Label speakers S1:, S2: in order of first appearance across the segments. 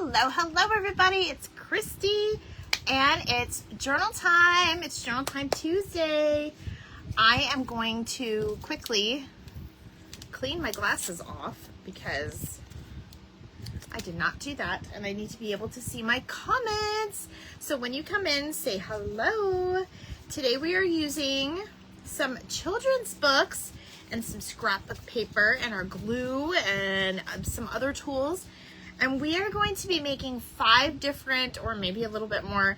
S1: Hello everybody, it's Christy and it's journal time. It's journal time Tuesday. I am going to quickly clean my glasses off because I did not do that and I need to be able to see my comments. So when you come in, say hello. Today we are using some children's books and some scrapbook paper and our glue and some other tools. And we are going to be making 5 different, or maybe a little bit more,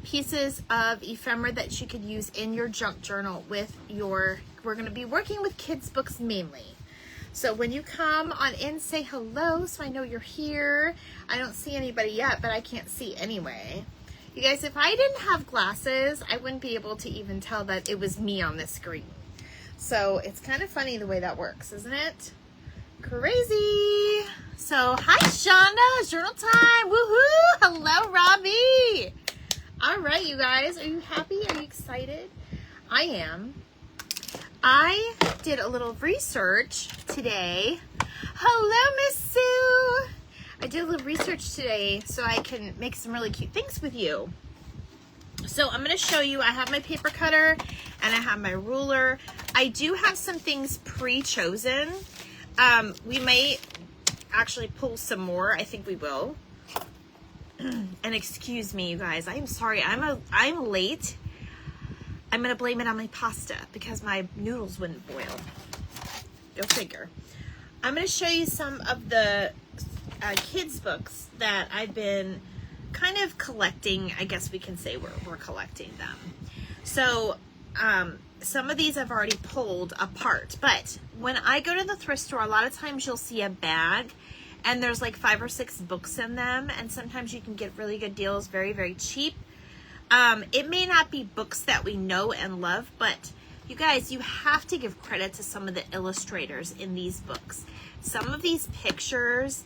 S1: pieces of ephemera that you could use in your junk journal with your, we're going to be working with kids books mainly. So when you come on in, say hello so I know you're here. I don't see anybody yet, but I can't see anyway. You guys, if I didn't have glasses, I wouldn't be able to even tell that it was me on the screen. So it's kind of funny the way that works, isn't it? Crazy. So hi Shonda, it's journal time. Woohoo! Hello Robbie. All right, you guys, are you happy? Are you excited? I am. I did a little research today. Hello Miss Sue. I did a little research today so I can make some really cute things with you. So I'm going to show you, I have my paper cutter and I have my ruler. I do have some things pre-chosen. We may actually pull some more. I think we will. And excuse me, you guys. I am sorry. I'm late. I'm going to blame it on my pasta because my noodles wouldn't boil. Go figure. I'm going to show you some of the kids' books that I've been kind of collecting. I guess we can say we're collecting them. So some of these I've already pulled apart, but when I go to the thrift store, a lot of times you'll see a bag and there's like 5 or 6 books in them, and sometimes you can get really good deals very, very cheap. It may not be books that we know and love, but you guys, you have to give credit to some of the illustrators in these books. Some of these pictures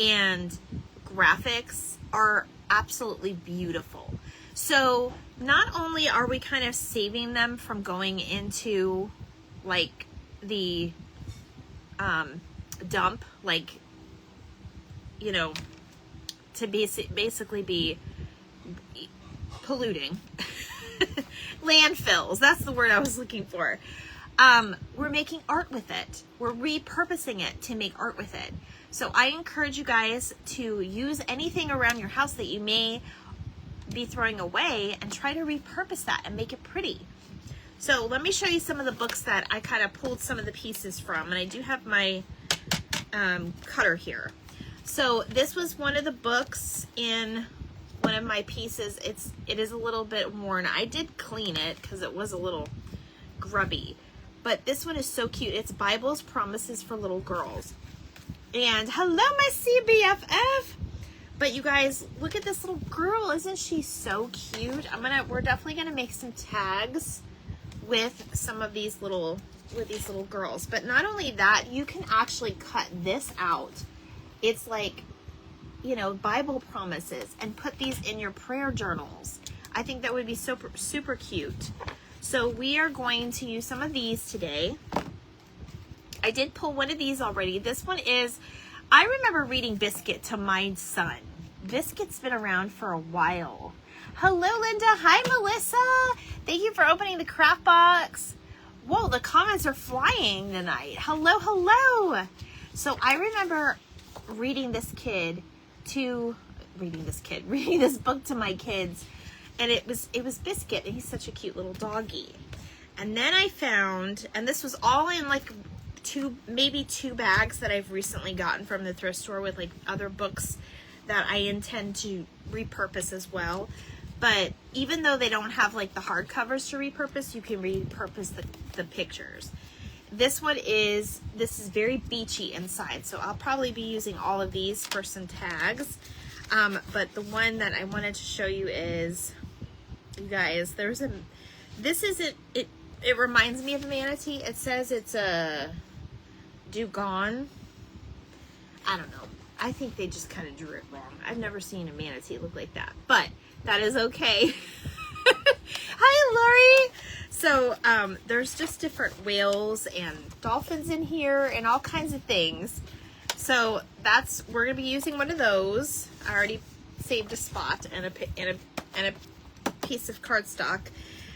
S1: and graphics are absolutely beautiful. So not only are we kind of saving them from going into like the dump, like, you know, to basically be polluting landfills, that's the word I was looking for. We're making art with it. We're repurposing it to make art with it. So I encourage you guys to use anything around your house that you may be throwing away and try to repurpose that and make it pretty. So let me show you some of the books that I kind of pulled some of the pieces from, and I do have my cutter here. So this was one of the books in one of my pieces. It is a little bit worn. I did clean it because it was a little grubby, but this one is so cute. It's Bible's Promises for Little Girls. And hello my CBFF. But you guys, look at this little girl. Isn't she so cute? We're definitely gonna make some tags with some of these little girls. But not only that, you can actually cut this out. It's like, you know, Bible promises, and put these in your prayer journals. I think that would be super, super cute. So we are going to use some of these today. I did pull one of these already. This one is, I remember reading Biscuit to my son. Biscuit's been around for a while. Hello, Linda. Hi, Melissa. Thank you for opening the craft box. Whoa, the comments are flying tonight. Hello, hello. So I remember reading this book to my kids, and it was Biscuit, and he's such a cute little doggy. And then I found, and this was all in like maybe 2 bags that I've recently gotten from the thrift store with like other books that I intend to repurpose as well. But even though they don't have like the hardcovers to repurpose, you can repurpose the pictures. This is very beachy inside, so I'll probably be using all of these for some tags. But the one that I wanted to show you is, you guys, it reminds me of a manatee. It says it's a dugong. I don't know. I think they just kind of drew it wrong. I've never seen a manatee look like that, but that is okay. Hi, Lori. So there's just different whales and dolphins in here and all kinds of things. So we're gonna be using one of those. I already saved a spot and a piece of cardstock.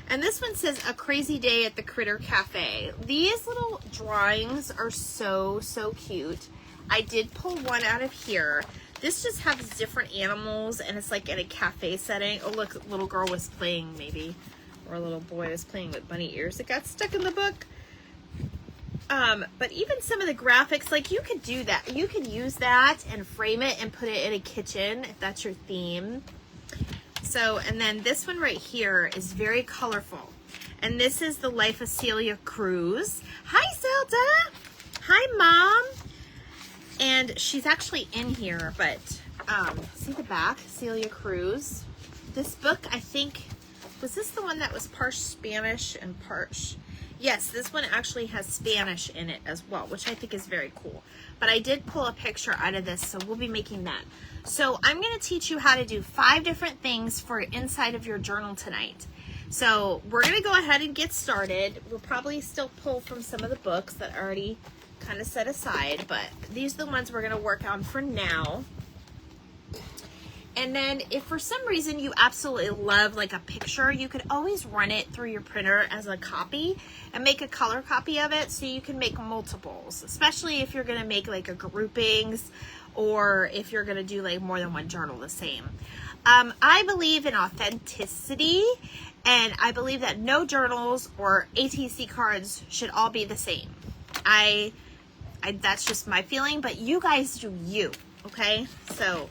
S1: And this one says A Crazy Day at the Critter Cafe. These little drawings are so, so cute. I did pull one out of here. This just has different animals and it's like in a cafe setting. Oh look, a little girl was playing maybe, or a little boy was playing with bunny ears that got stuck in the book. But even some of the graphics, like you could do that. You could use that and frame it and put it in a kitchen if that's your theme. So, and then this one right here is very colorful. And this is the life of Celia Cruz. Hi, Zelda. Hi, Mom. And she's actually in here, but see the back, Celia Cruz. This book, I think, was this the one that was part Spanish and part... Yes, this one actually has Spanish in it as well, which I think is very cool. But I did pull a picture out of this, so we'll be making that. So I'm going to teach you how to do 5 different things for inside of your journal tonight. So we're going to go ahead and get started. We'll probably still pull from some of the books that are already kind of set aside, but these are the ones we're going to work on for now. And then if for some reason you absolutely love like a picture, you could always run it through your printer as a copy and make a color copy of it so you can make multiples, especially if you're going to make like a groupings or if you're going to do like more than one journal the same. I believe in authenticity, and I believe that no journals or ATC cards should all be the same. That's just my feeling, but you guys do you, okay? So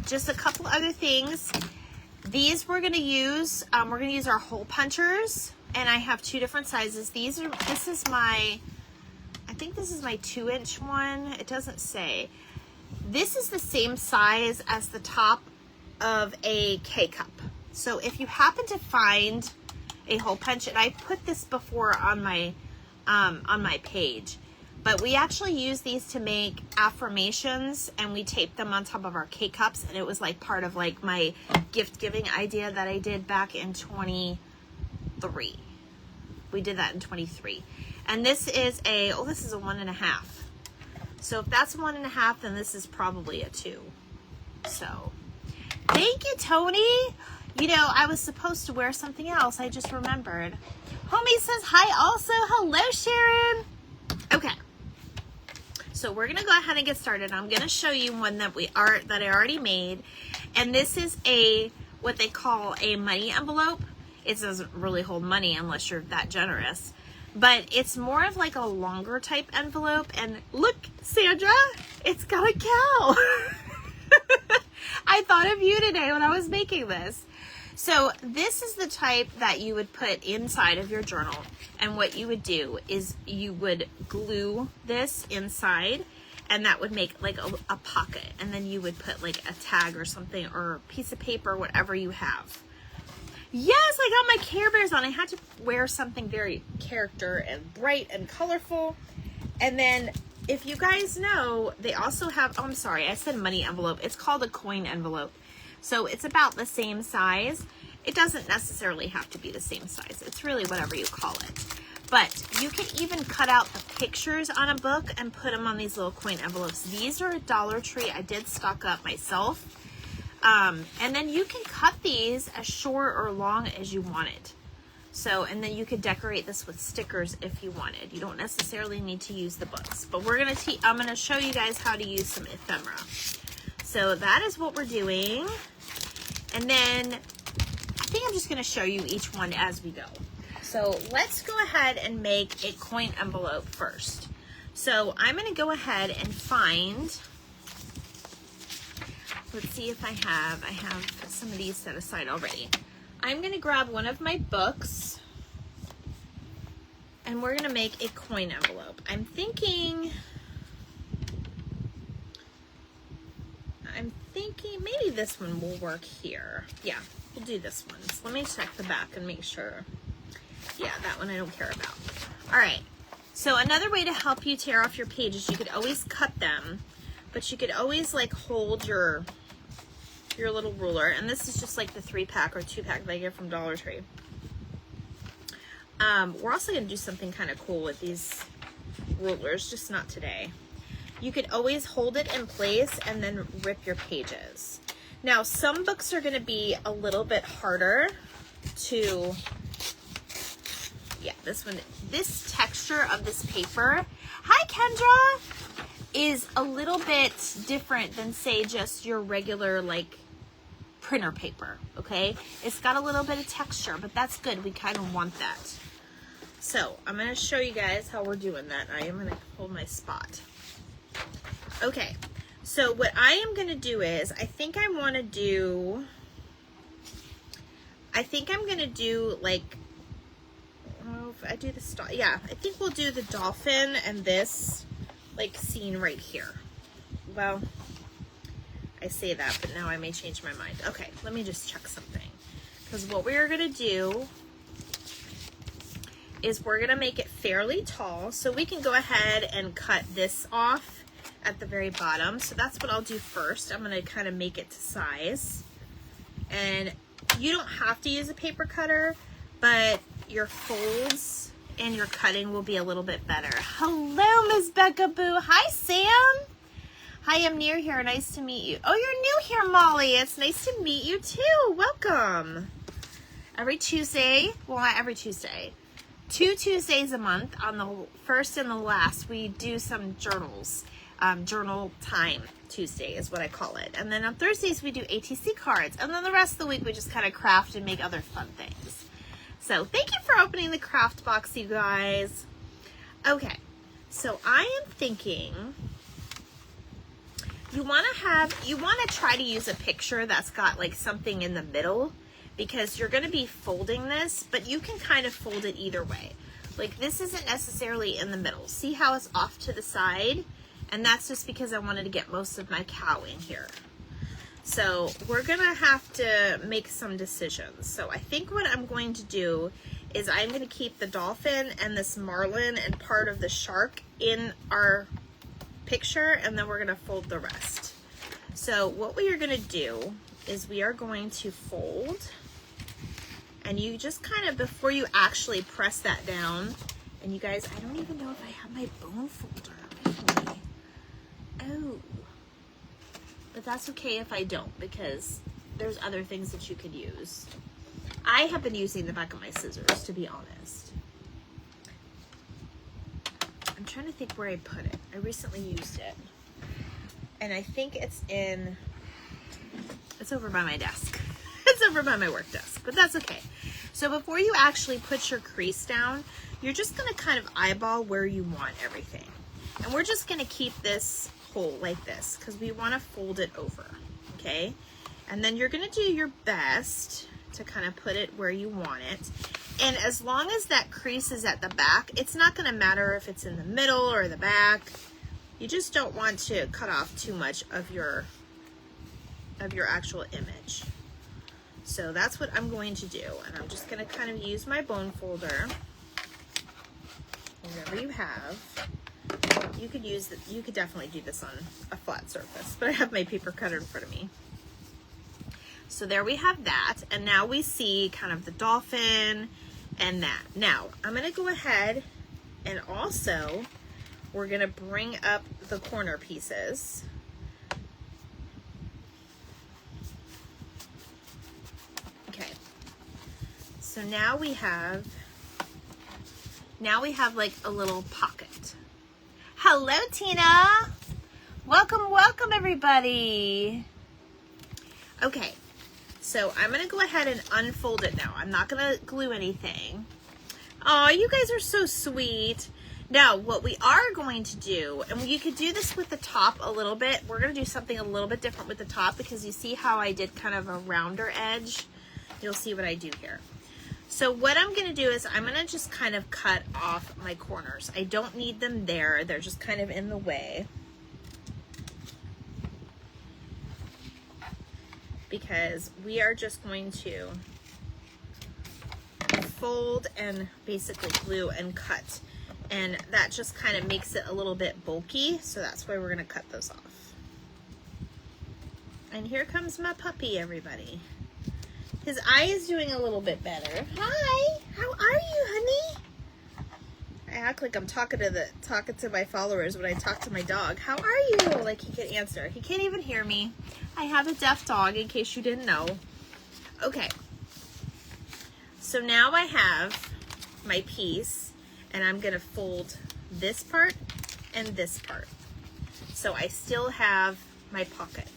S1: just a couple other things. These we're going to use our hole punchers, and I have 2 different sizes. This is my, I think this is my 2-inch one. It doesn't say. This is the same size as the top of a K-cup. So if you happen to find a hole punch, and I put this before on my page, but we actually use these to make affirmations, and we tape them on top of our K-cups, and it was like part of like my gift giving idea that I did back in 23. We did that in 23. And this is a 1.5. So if that's 1.5, then this is probably a 2. So thank you, Tony. You know, I was supposed to wear something else. I just remembered. Homie says hi also. Hello, Sharon. Okay. So we're going to go ahead and get started. I'm going to show you one that I already made. And this is what they call a money envelope. It doesn't really hold money unless you're that generous. But it's more of like a longer type envelope. And look, Sandra, it's got a cow. I thought of you today when I was making this. So this is the type that you would put inside of your journal. And what you would do is you would glue this inside, and that would make like a pocket. And then you would put like a tag or something, or a piece of paper, whatever you have. Yes, I got my Care Bears on. I had to wear something very character and bright and colorful. And then if you guys know, they also have, oh, I'm sorry, I said money envelope. It's called a coin envelope. So it's about the same size. It doesn't necessarily have to be the same size. It's really whatever you call it. But you can even cut out the pictures on a book and put them on these little coin envelopes. These are at Dollar Tree. I did stock up myself. And then you can cut these as short or long as you wanted. So, and then you could decorate this with stickers if you wanted. You don't necessarily need to use the books. But I'm going to show you guys how to use some ephemera. So that is what we're doing. And then I think I'm just going to show you each one as we go. So let's go ahead and make a coin envelope first. So I'm going to go ahead and find, let's see if I have some of these set aside already. I'm going to grab one of my books, and we're going to make a coin envelope. I'm thinking maybe this one will work here. Yeah, we'll do this one. So let me check the back and make sure. Yeah, that one I don't care about. All right. So another way to help you tear off your pages, you could always cut them, but you could always like hold your little ruler. And this is just like the 3-pack or 2-pack that I get from Dollar Tree. We're also going to do something kind of cool with these rulers, just not today. you could always hold it in place and then rip your pages. Now, some books are going to be a little bit harder to, yeah, this texture of this paper, hi Kendra, is a little bit different than, say, just your regular, like, printer paper, okay? It's got a little bit of texture, but that's good. We kind of want that. So, I'm going to show you guys how we're doing that. I am going to hold my spot. Okay, so what I am going to do is, I think I'm going to do, like, oh, if I do the star, yeah, I think we'll do the dolphin and this, like, scene right here. Well, I say that, but now I may change my mind. Okay, let me just check something. Because what we are going to do is we're going to make it fairly tall, so we can go ahead and cut this off at the very bottom. So that's what I'll do first. I'm going to kind of make it to size. And you don't have to use a paper cutter, but your folds and your cutting will be a little bit better. Hello, Ms. Becca Boo. Hi, Sam. Hi, I'm near here. Nice to meet you. Oh, you're new here, Molly. It's nice to meet you too. Welcome. Every Tuesday, well, not every Tuesday, 2 Tuesdays a month, on the first and the last, we do some journals. Journal time Tuesday is what I call it. And then on Thursdays, we do ATC cards. And then the rest of the week, we just kind of craft and make other fun things. So thank you for opening the craft box, you guys. Okay, so I am thinking you want to try to use a picture that's got like something in the middle, because you're going to be folding this, but you can kind of fold it either way. Like, this isn't necessarily in the middle. See how it's off to the side? And that's just because I wanted to get most of my cow in here. So we're going to have to make some decisions. So I think what I'm going to do is I'm going to keep the dolphin and this marlin and part of the shark in our picture, and then we're going to fold the rest. So what we are going to do is we are going to fold, and you just kind of, before you actually press that down, and you guys, I don't even know if I have my bone folder with me. Oh, but that's okay if I don't, because there's other things that you could use. I have been using the back of my scissors, to be honest. I'm trying to think where I put it. I recently used it, and I think it's over by my desk. It's over by my work desk, but that's okay. So before you actually put your crease down, you're just going to kind of eyeball where you want everything. And we're just going to keep this whole like this, because we want to fold it over, okay? And then you're going to do your best to kind of put it where you want it. And as long as that crease is at the back, it's not going to matter if it's in the middle or the back. You just don't want to cut off too much of your actual image. So that's what I'm going to do. And I'm just going to kind of use my bone folder. Whatever you have. You could definitely do this on a flat surface, but I have my paper cutter in front of me. So there we have that. And now we see kind of the dolphin and that. Now I'm going to go ahead and also we're going to bring up the corner pieces. Okay. So now we have like a little pocket. Hello, Tina. Welcome, welcome everybody. Okay. So I'm going to go ahead and unfold it now. I'm not going to glue anything. Oh, you guys are so sweet. Now, what we are going to do, and you could do this with the top a little bit. We're going to do something a little bit different with the top, because you see how I did kind of a rounder edge. You'll see what I do here. So what I'm going to do is I'm going to just kind of cut off my corners. I don't need them there. They're just kind of in the way. Because we are just going to fold and basically glue and cut. And that just kind of makes it a little bit bulky. So that's why we're going to cut those off. And here comes my puppy, everybody. His eye is doing a little bit better. Hi, how are you, honey? I act like I'm talking to my followers when I talk to my dog. How are you? Like he can answer. He can't even hear me. I have a deaf dog, in case you didn't know. Okay. So now I have my piece, and I'm gonna fold this part and this part. So I still have my pocket.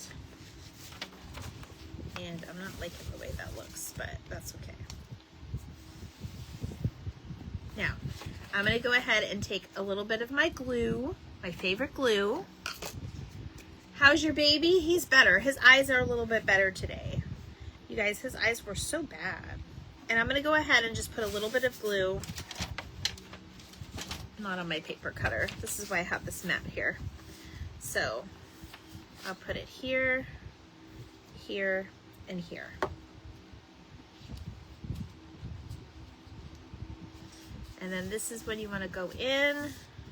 S1: And I'm not liking the way that looks, but that's okay. Now, I'm going to go ahead and take a little bit of my glue, my favorite glue. How's your baby? He's better. His eyes are a little bit better today. You guys, his eyes were so bad. And I'm going to go ahead and just put a little bit of glue, not on my paper cutter. This is why I have this mat here. So I'll put it here, here, and here. And then this is when you want to go in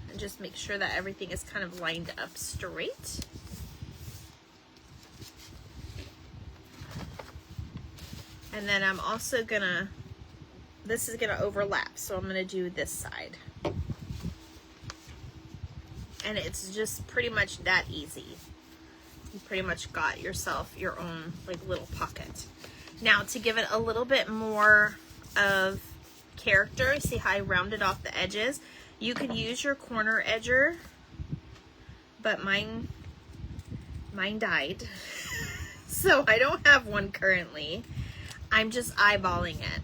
S1: and just make sure that everything is kind of lined up straight. And then I'm also gonna, this is gonna overlap, so I'm gonna do this side. And it's just pretty much that easy. You pretty much got yourself your own like little pocket. Now to give it a little bit more of character, see how I rounded off the edges? You could use your corner edger, but mine died. So I don't have one currently. I'm just eyeballing it.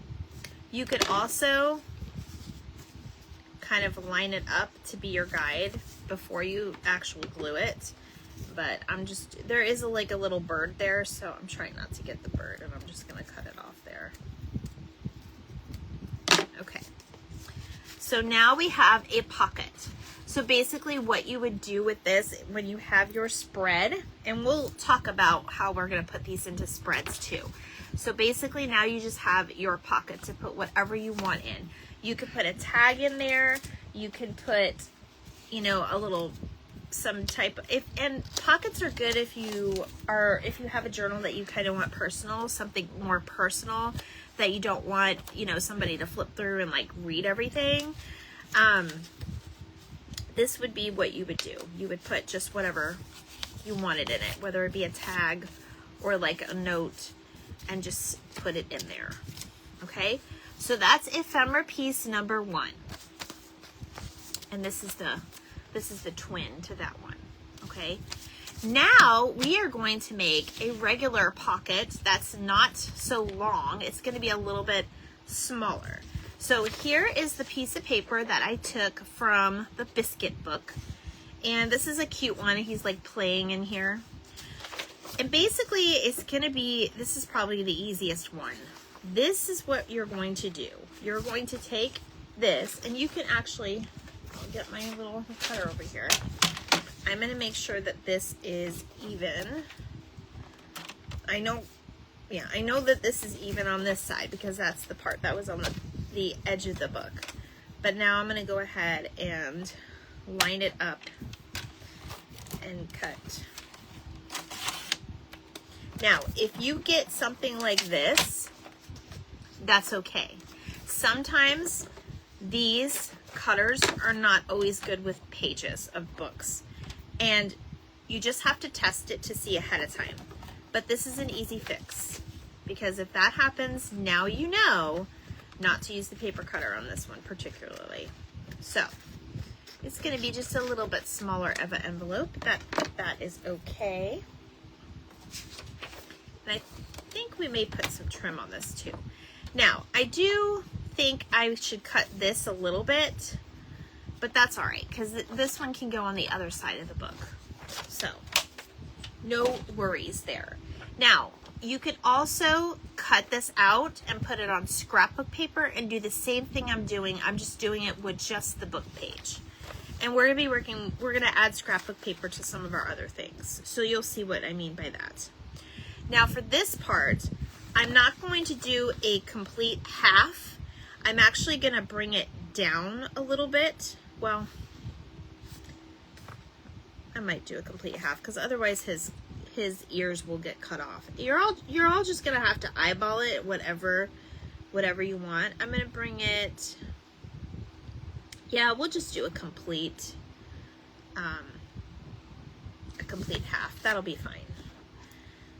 S1: You could also kind of line it up to be your guide before you actually glue it. But I'm just, there is like a little bird there, so I'm trying not to get the bird, and I'm just gonna cut it off there. Okay, so now we have a pocket. So basically what you would do with this when you have your spread, and we'll talk about how we're gonna put these into spreads too. So basically now you just have your pocket to put whatever you want in. You could put a tag in there, you can put, you know, a little, some type of, and pockets are good if you have a journal that you kind of want personal, something more personal that you don't want, you know, somebody to flip through and like read everything. This would be what you would do. You would put just whatever you wanted in it, whether it be a tag or like a note, and just put it in there. Okay, so that's ephemera piece number 1, and this is the twin to that one. Okay, now we are going to make a regular pocket that's not so long. It's going to be a little bit smaller. So here is the piece of paper that I took from the biscuit book, and this is a cute one. He's like playing in here, and basically it's going to be, this is probably the easiest one. This is what you're going to do. You're going to take this, and you can actually, I'll get my little cutter over here. I'm going to make sure that this is even. I know that this is even on this side because that's the part that was on the edge of the book. But now I'm going to go ahead and line it up and cut. Now, if you get something like this, that's okay. Sometimes these cutters are not always good with pages of books, and you just have to test it to see ahead of time. But this is an easy fix, because if that happens, now you know not to use the paper cutter on this one particularly. So it's going to be just a little bit smaller of an envelope. That is okay. And I think we may put some trim on this too. Now, I do think I should cut this a little bit, but that's all right, because this one can go on the other side of the book. So no worries there. Now, you could also cut this out and put it on scrapbook paper and do the same thing I'm doing. I'm just doing it with just the book page. And we're gonna add scrapbook paper to some of our other things. So you'll see what I mean by that. Now for this part, I'm not going to do a complete half. I'm actually gonna bring it down a little bit. Well, I might do a complete half, because otherwise his ears will get cut off. You're all just gonna have to eyeball it, whatever you want. I'm gonna bring it, Yeah, we'll just do a complete half. That'll be fine.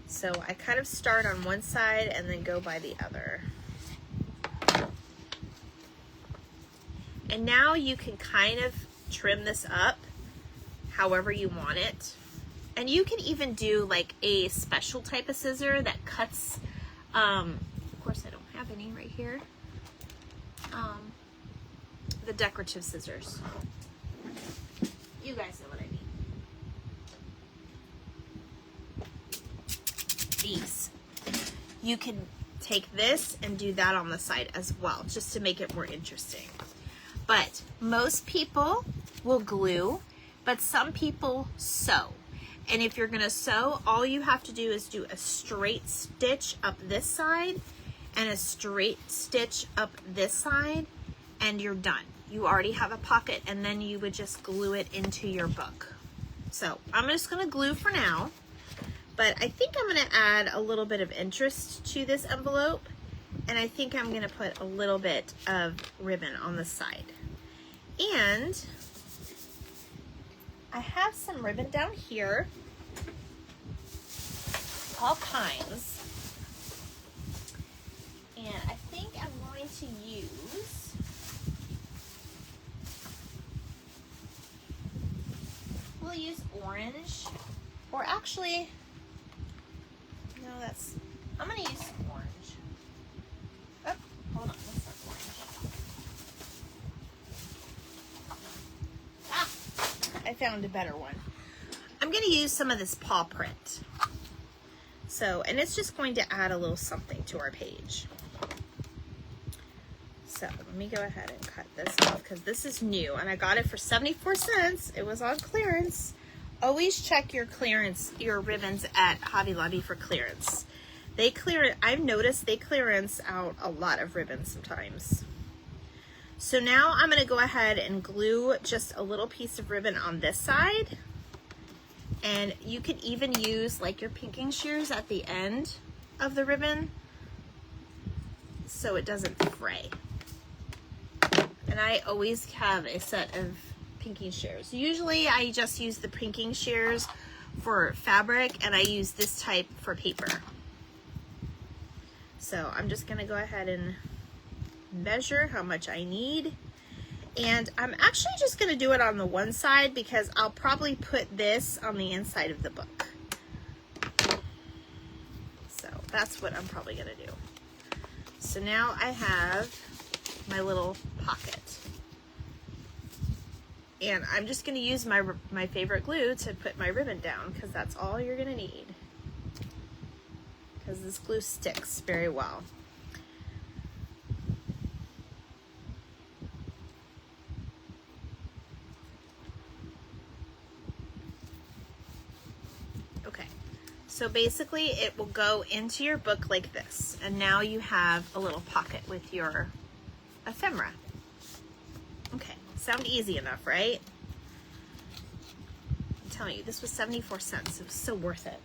S1: So I kind of start on one side and then go by the other. And now you can kind of trim this up however you want it. And you can even do like a special type of scissor that cuts, of course I don't have any right here, the decorative scissors. You guys know what I mean. These. You can take this and do that on the side as well, just to make it more interesting. But most people will glue, but some people sew. And if you're gonna sew, all you have to do is do a straight stitch up this side and a straight stitch up this side, and you're done. You already have a pocket, and then you would just glue it into your book. So I'm just gonna glue for now, but I think I'm gonna add a little bit of interest to this envelope, and I think I'm gonna put a little bit of ribbon on the side. And I have some ribbon down here, all kinds, and I think I'm going to use we'll use orange, or actually, no, I'm going to use some orange. Oh, hold on, that's not orange. Ah, I found a better one. I'm going to use some of this paw print. So, and it's just going to add a little something to our page. So let me go ahead and cut this off because this is new and I got it for 74 cents. It was on clearance. Always check your ribbons at Hobby Lobby for clearance. I've noticed they clearance out a lot of ribbons sometimes. So now I'm going to go ahead and glue just a little piece of ribbon on this side. And you can even use like your pinking shears at the end of the ribbon so it doesn't fray. And I always have a set of pinking shears. Usually I just use the pinking shears for fabric and I use this type for paper. So I'm just gonna go ahead and measure how much I need. And I'm actually just gonna do it on the one side because I'll probably put this on the inside of the book. So that's what I'm probably gonna do. So now I have my little pocket. And I'm just gonna use my favorite glue to put my ribbon down because that's all you're gonna need. Because this glue sticks very well. Okay, so basically it will go into your book like this. And now you have a little pocket with your ephemera. Okay, sound easy enough, right? I'm telling you, this was 74 cents. It was so worth it.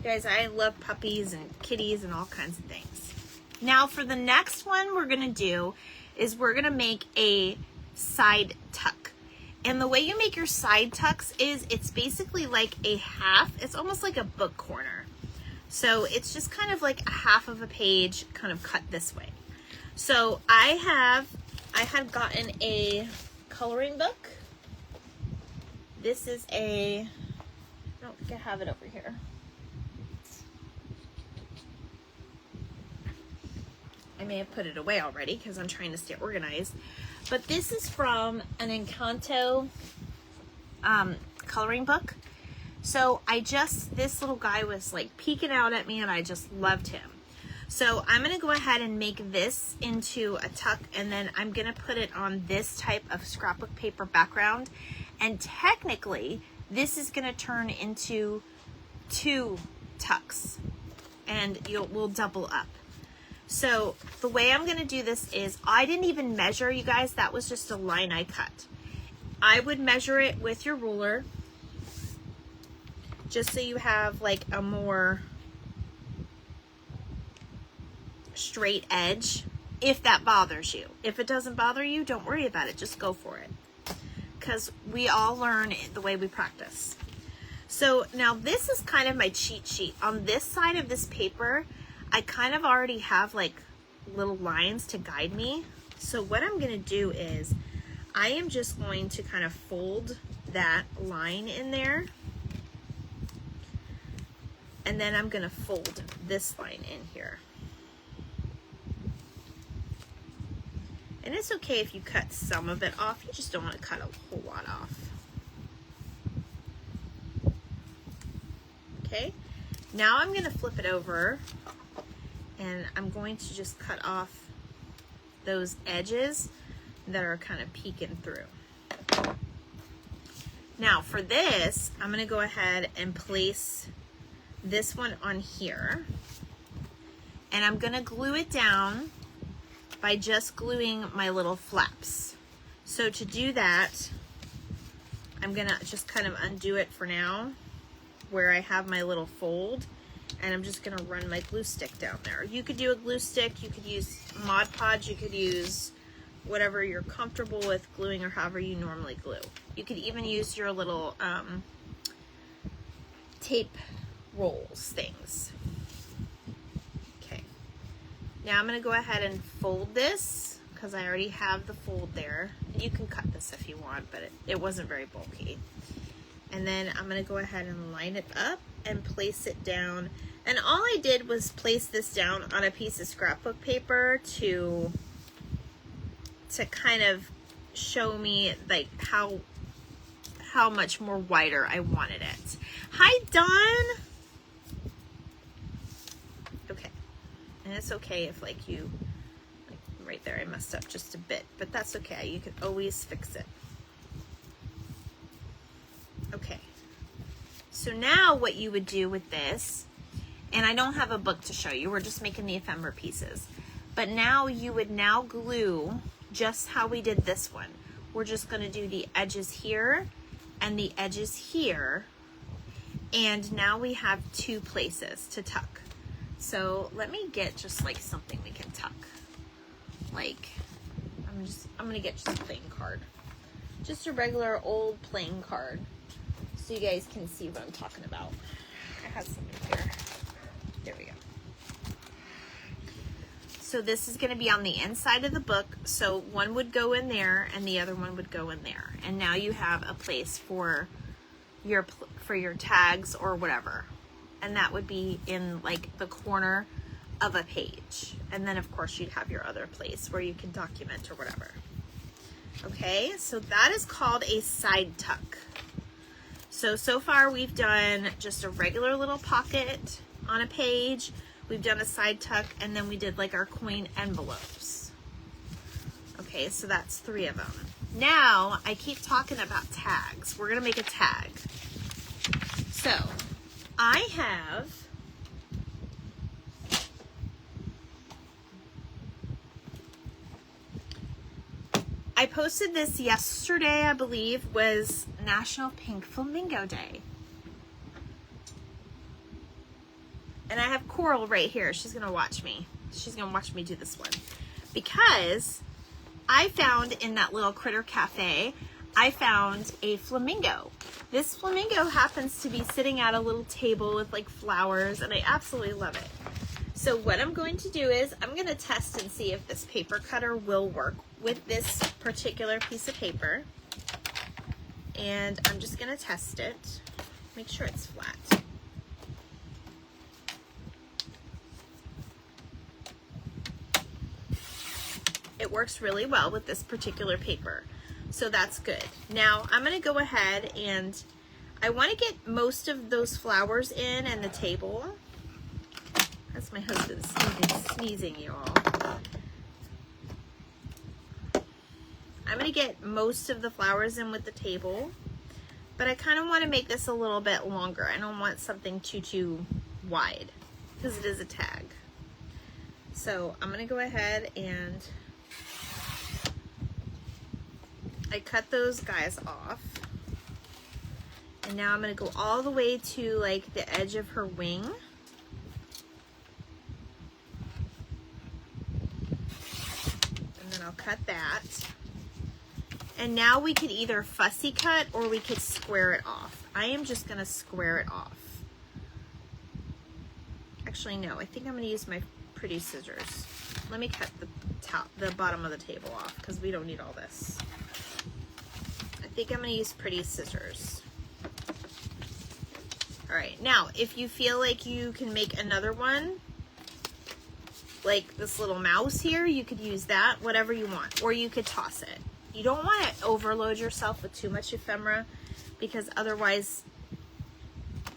S1: Guys, I love puppies and kitties and all kinds of things. Now for the next one we're gonna do is we're gonna make a side tuck. And the way you make your side tucks is it's basically like a half, it's almost like a book corner. So it's just kind of like a half of a page kind of cut this way. So I had gotten a coloring book. This is I don't think I have it over here. I may have put it away already because I'm trying to stay organized. But this is from an Encanto coloring book. So this little guy was like peeking out at me and I just loved him. So I'm gonna go ahead and make this into a tuck and then I'm gonna put it on this type of scrapbook paper background. And technically, this is gonna turn into 2 tucks and we'll double up. So the way I'm gonna do this is, I didn't even measure, you guys, that was just a line I cut. I would measure it with your ruler, just so you have like a more straight edge. if that bothers you. If it doesn't bother you, don't worry about it. Just go for it. Because we all learn the way we practice. So now this is kind of my cheat sheet. On this side of this paper, I kind of already have like little lines to guide me. So what I'm going to do is I am just going to kind of fold that line in there. And then I'm going to fold this line in here. And it's okay if you cut some of it off. You just don't want to cut a whole lot off. Okay, now I'm going to flip it over and I'm going to just cut off those edges that are kind of peeking through. Now for this, I'm going to go ahead and place this one on here, and I'm going to glue it down by just gluing my little flaps. So to do that, I'm going to just kind of undo it for now where I have my little fold, and I'm just going to run my glue stick down there. You could do a glue stick, you could use Mod Podge, you could use whatever you're comfortable with gluing or however you normally glue. You could even use your little tape rolls things. Okay, now I'm going to go ahead and fold this because I already have the fold there. You can cut this if you want, but it wasn't very bulky. And then I'm going to go ahead and line it up and place it down. And all I did was place this down on a piece of scrapbook paper to kind of show me like how much more wider I wanted it. Hi, Dawn. Okay, and it's okay if like you, like right there I messed up just a bit, but that's okay. You can always fix it. Okay, so now what you would do with this, and I don't have a book to show you, we're just making the ephemera pieces, but now you would now glue just how we did this one. We're just going to do the edges here and the edges here, and now we have two places to tuck. So let me get just like something we can tuck. Like I'm gonna get just a plain card, just a regular old plain card, so you guys can see what I'm talking about. I have some in here. There we go. So this is going to be on the inside of the book. So one would go in there and the other one would go in there. And now you have a place for your tags or whatever. And that would be in like the corner of a page. And then of course you'd have your other place where you can document or whatever. Okay, so that is called a side tuck. So far we've done just a regular little pocket on a page. We've done a side tuck, and then we did like our coin envelopes. Okay, so that's 3 of them. Now, I keep talking about tags. We're gonna make a tag. So, I posted this yesterday, I believe, was National Pink Flamingo Day. And I have Coral right here. She's going to watch me. She's going to watch me do this one. Because I found in that little critter cafe, I found a flamingo. This flamingo happens to be sitting at a little table with like flowers, and I absolutely love it. So what I'm going to do is I'm going to test and see if this paper cutter will work with this particular piece of paper. And I'm just going to test it. Make sure it's flat. It works really well with this particular paper, so that's good. Now I'm going to go ahead and I want to get most of those flowers in and the table. That's my husband sneezing, you all. I'm going to get most of the flowers in with the table, but I kind of want to make this a little bit longer. I don't want something too wide because it is a tag. So I'm going to go ahead and I cut those guys off, and now I'm going to go all the way to like the edge of her wing. I'll cut that. And now we could either fussy cut or we could square it off. I am just gonna square it off. Actually, no, I think I'm gonna use my pretty scissors. Let me cut the bottom of the table off because we don't need all this. I think I'm gonna use pretty scissors. All right, now, if you feel like you can make another one, like this little mouse here, you could use that, whatever you want, or you could toss it. You don't want to overload yourself with too much ephemera because otherwise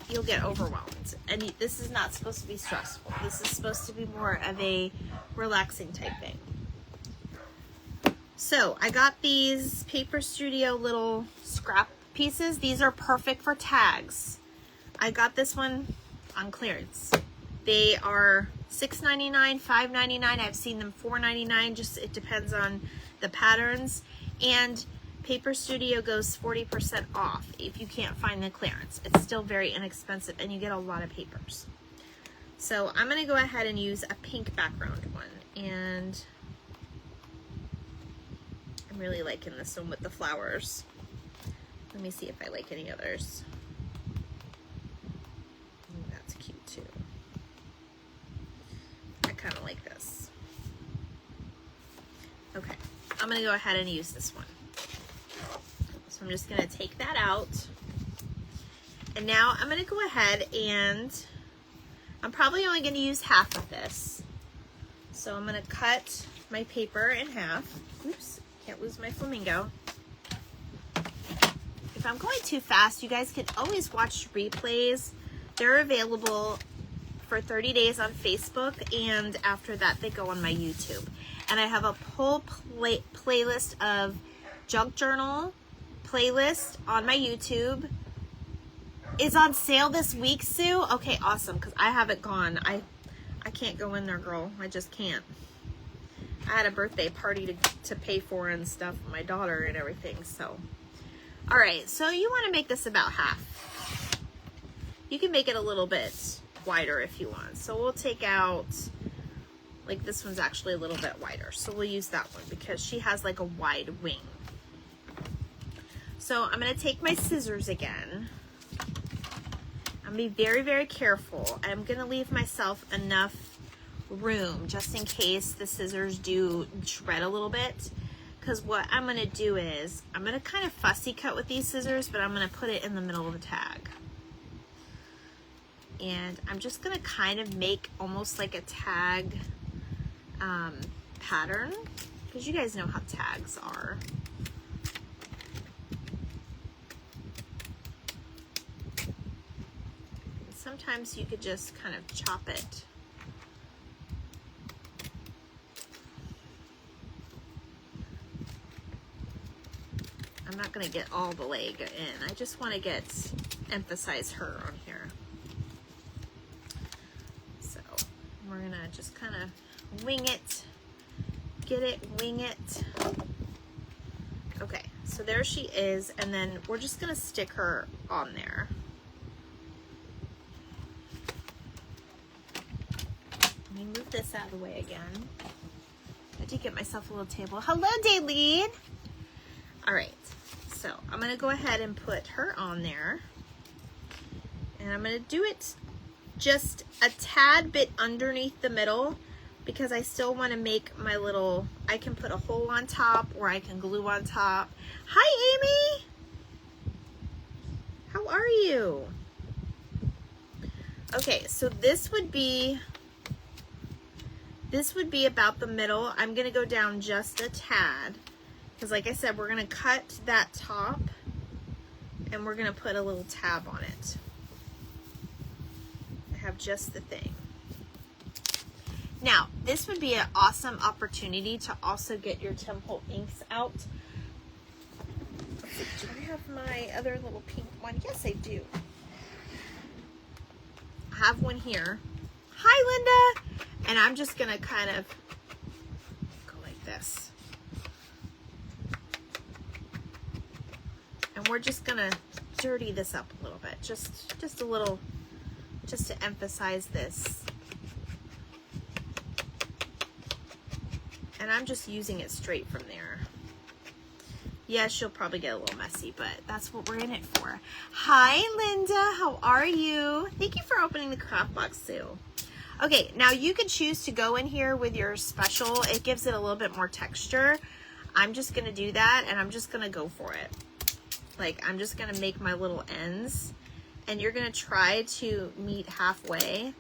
S1: you'll get overwhelmed. And this is not supposed to be stressful. This is supposed to be more of a relaxing type thing. So I got these Paper Studio little scrap pieces. These are perfect for tags. I got this one on clearance. They are $6.99, $5.99. I've seen them $4.99. Just it depends on the patterns. And Paper Studio goes 40% off if you can't find the clearance. It's still very inexpensive and you get a lot of papers. So I'm going to go ahead and use a pink background one. And I'm really liking this one with the flowers. Let me see if I like any others. Ooh, that's cute too. I kind of like this. Okay, I'm going to go ahead and use this one. So I'm just going to take that out. And now I'm going to go ahead and I'm probably only going to use half of this. So I'm going to cut my paper in half. Oops, can't lose my flamingo. If I'm going too fast, you guys can always watch replays. They're available for 30 days on Facebook, and after that they go on my YouTube. And I have a whole playlist of junk journal playlist on my YouTube. Is on sale this week, Sue? Okay, awesome, because I haven't gone. I can't go in there, girl. I just can't. I had a birthday party to pay for and stuff, my daughter and everything, so. All right, so you want to make this about half. You can make it a little bit wider if you want. So we'll take out, like this one's actually a little bit wider. So we'll use that one because she has like a wide wing. So I'm going to take my scissors again. I'm going to be very, very careful. I'm going to leave myself enough room just in case the scissors do shred a little bit. Because what I'm going to do is, I'm going to kind of fussy cut with these scissors, but I'm going to put it in the middle of the tag. And I'm just going to kind of make almost like a tag pattern. Because you guys know how tags are. Sometimes you could just kind of chop it. I'm not going to get all the leg in. I just want to emphasize her on here. So we're going to just kind of wing it, get it, wing it. Okay, so there she is, and then we're just going to stick her on there. Let me move this out of the way again. I did get myself a little table. Hello, Daylene. All right, so I'm going to go ahead and put her on there. And I'm going to do it just a tad bit underneath the middle because I still want to make my little, I can put a hole on top or I can glue on top. Hi, Amy. How are you? Okay, so this would be about the middle. I'm going to go down just a tad. Because like I said, we're going to cut that top and we're going to put a little tab on it. I have just the thing. Now, this would be an awesome opportunity to also get your Tim Holt inks out. Let's see, do I have my other little pink one? Yes, I do. I have one here. Hi, Linda! And I'm just going to kind of go like this. And we're just gonna dirty this up a little bit, just a little, just to emphasize this. And And I'm just using it straight from there. Yes, you'll probably get a little messy, but that's what we're in it for. Hi, Linda. How are you? Thank you for opening the craft box, Sue. Okay, now you can choose to go in here with your special. It gives it a little bit more texture. I'm just going to do that, and I'm just going to go for it. Like, I'm just going to make my little ends, and you're going to try to meet halfway.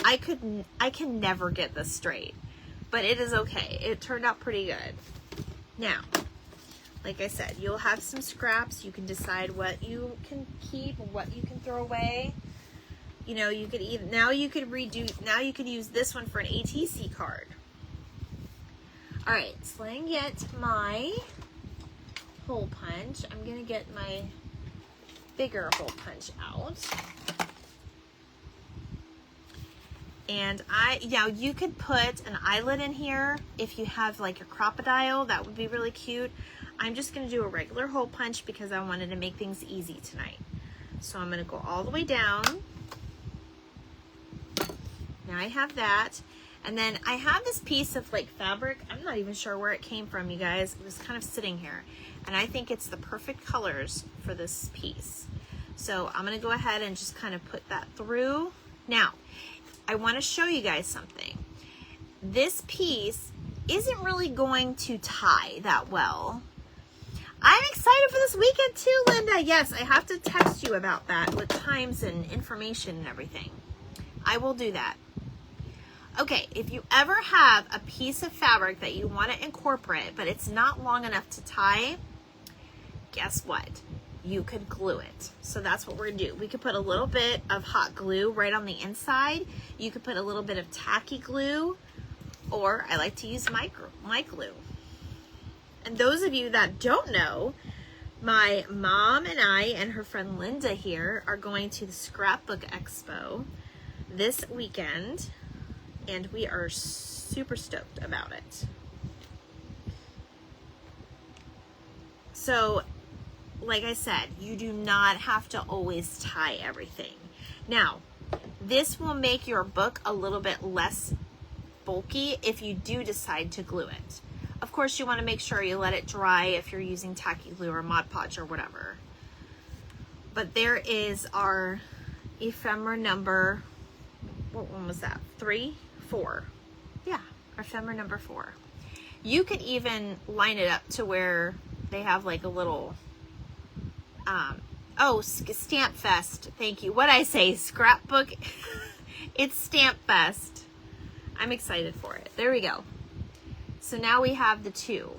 S1: I can never get this straight, but it is okay. It turned out pretty good. Now, like I said, you'll have some scraps. You can decide what you can keep and what you can throw away. You know, you could even, now you could use this one for an ATC card. All right, so I'm gonna get my hole punch. I'm gonna get my bigger hole punch out. And you could put an eyelet in here if you have like your crocodile. That would be really cute. I'm just going to do a regular hole punch because I wanted to make things easy tonight. So I'm going to go all the way down. Now I have that. And then I have this piece of like fabric. I'm not even sure where it came from, you guys. It was kind of sitting here. And I think it's the perfect colors for this piece. So I'm going to go ahead and just kind of put that through. Now, I want to show you guys something. This piece isn't really going to tie that well. I'm excited for this weekend too, Linda. Yes, I have to text you about that with times and information and everything. I will do that. Okay, if you ever have a piece of fabric that you want to incorporate, but it's not long enough to tie, guess what? You could glue it. So that's what we're gonna do. We could put a little bit of hot glue right on the inside. You could put a little bit of tacky glue, or I like to use my glue. And those of you that don't know, my mom and I and her friend Linda here are going to the Scrapbook Expo this weekend, and we are super stoked about it. So, like I said, you do not have to always tie everything. Now, this will make your book a little bit less bulky if you do decide to glue it. Of course, you want to make sure you let it dry if you're using tacky glue or Mod Podge or whatever. But there is our ephemera number, what one was that? 3? 4. Yeah, our ephemera number 4. You could even line it up to where they have like a little Stamp Fest. Thank you. What'd I say? Scrapbook? It's Stamp Fest. I'm excited for it. There we go. So now we have the 2.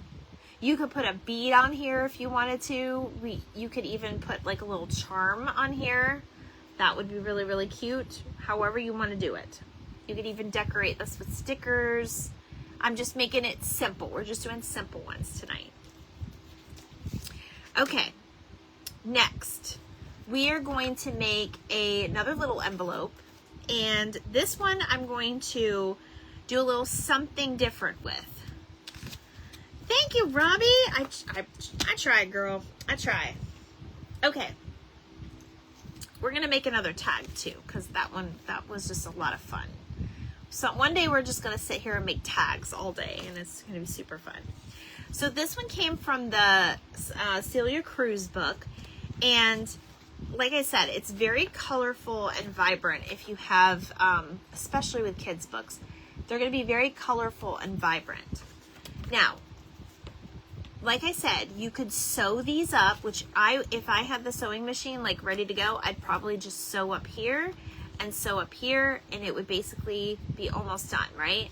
S1: You could put a bead on here if you wanted to. You could even put like a little charm on here. That would be really, really cute. However you want to do it. You could even decorate this with stickers. I'm just making it simple. We're just doing simple ones tonight. Okay. Next, we are going to make another little envelope, and this one I'm going to do a little something different with. Thank you, Robbie. I try, girl. I try. Okay. We're going to make another tag too, because that was just a lot of fun. So one day we're just going to sit here and make tags all day, and it's going to be super fun. So this one came from the Celia Cruz book. And like I said, it's very colorful and vibrant if you have, especially with kids' books. They're going to be very colorful and vibrant. Now, like I said, you could sew these up, which if I had the sewing machine like ready to go, I'd probably just sew up here and sew up here, and it would basically be almost done, right?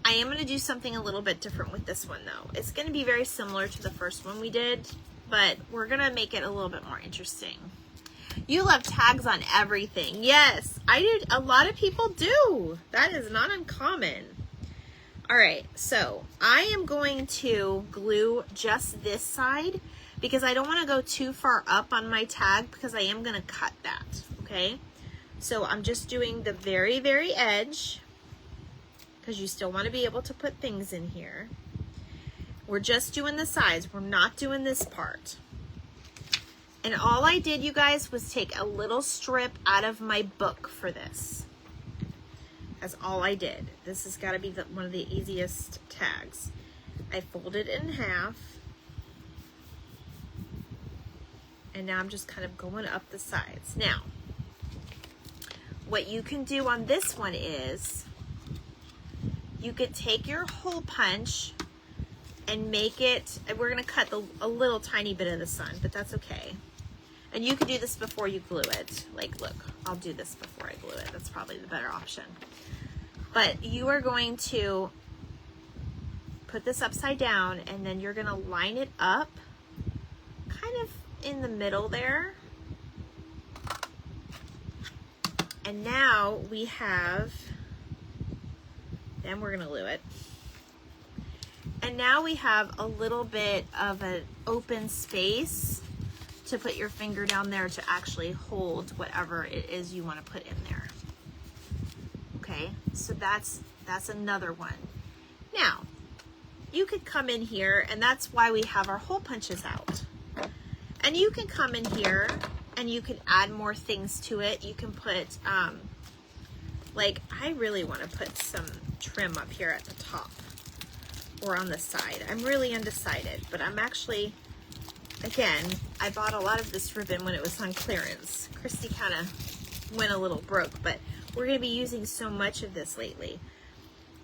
S1: I am going to do something a little bit different with this one though. It's going to be very similar to the first one we did, but we're going to make it a little bit more interesting. You love tags on everything. Yes, I do. A lot of people do. That is not uncommon. All right, so I am going to glue just this side because I don't want to go too far up on my tag because I am going to cut that, okay? So I'm just doing the very, very edge because you still want to be able to put things in here. We're just doing the sides. We're not doing this part. And all I did, you guys, was take a little strip out of my book for this. That's all I did. This has got to be one of the easiest tags. I fold it in half. And now I'm just kind of going up the sides. Now, what you can do on this one is you could take your hole punch and make it, and we're going to cut a little tiny bit of the sun, but that's okay. And you can do this before you glue it. Like, look, I'll do this before I glue it. That's probably the better option. But you are going to put this upside down, and then you're going to line it up kind of in the middle there. And now we have, then we're going to glue it. And now we have a little bit of an open space to put your finger down there to actually hold whatever it is you want to put in there. Okay, so that's another one. Now, you could come in here, and that's why we have our hole punches out. And you can come in here and you can add more things to it. You can put, like, I really want to put some trim up here at the top or on the side. I'm really undecided, but I'm actually, again, I bought a lot of this ribbon when it was on clearance. Christy kind of went a little broke, but we're going to be using so much of this lately.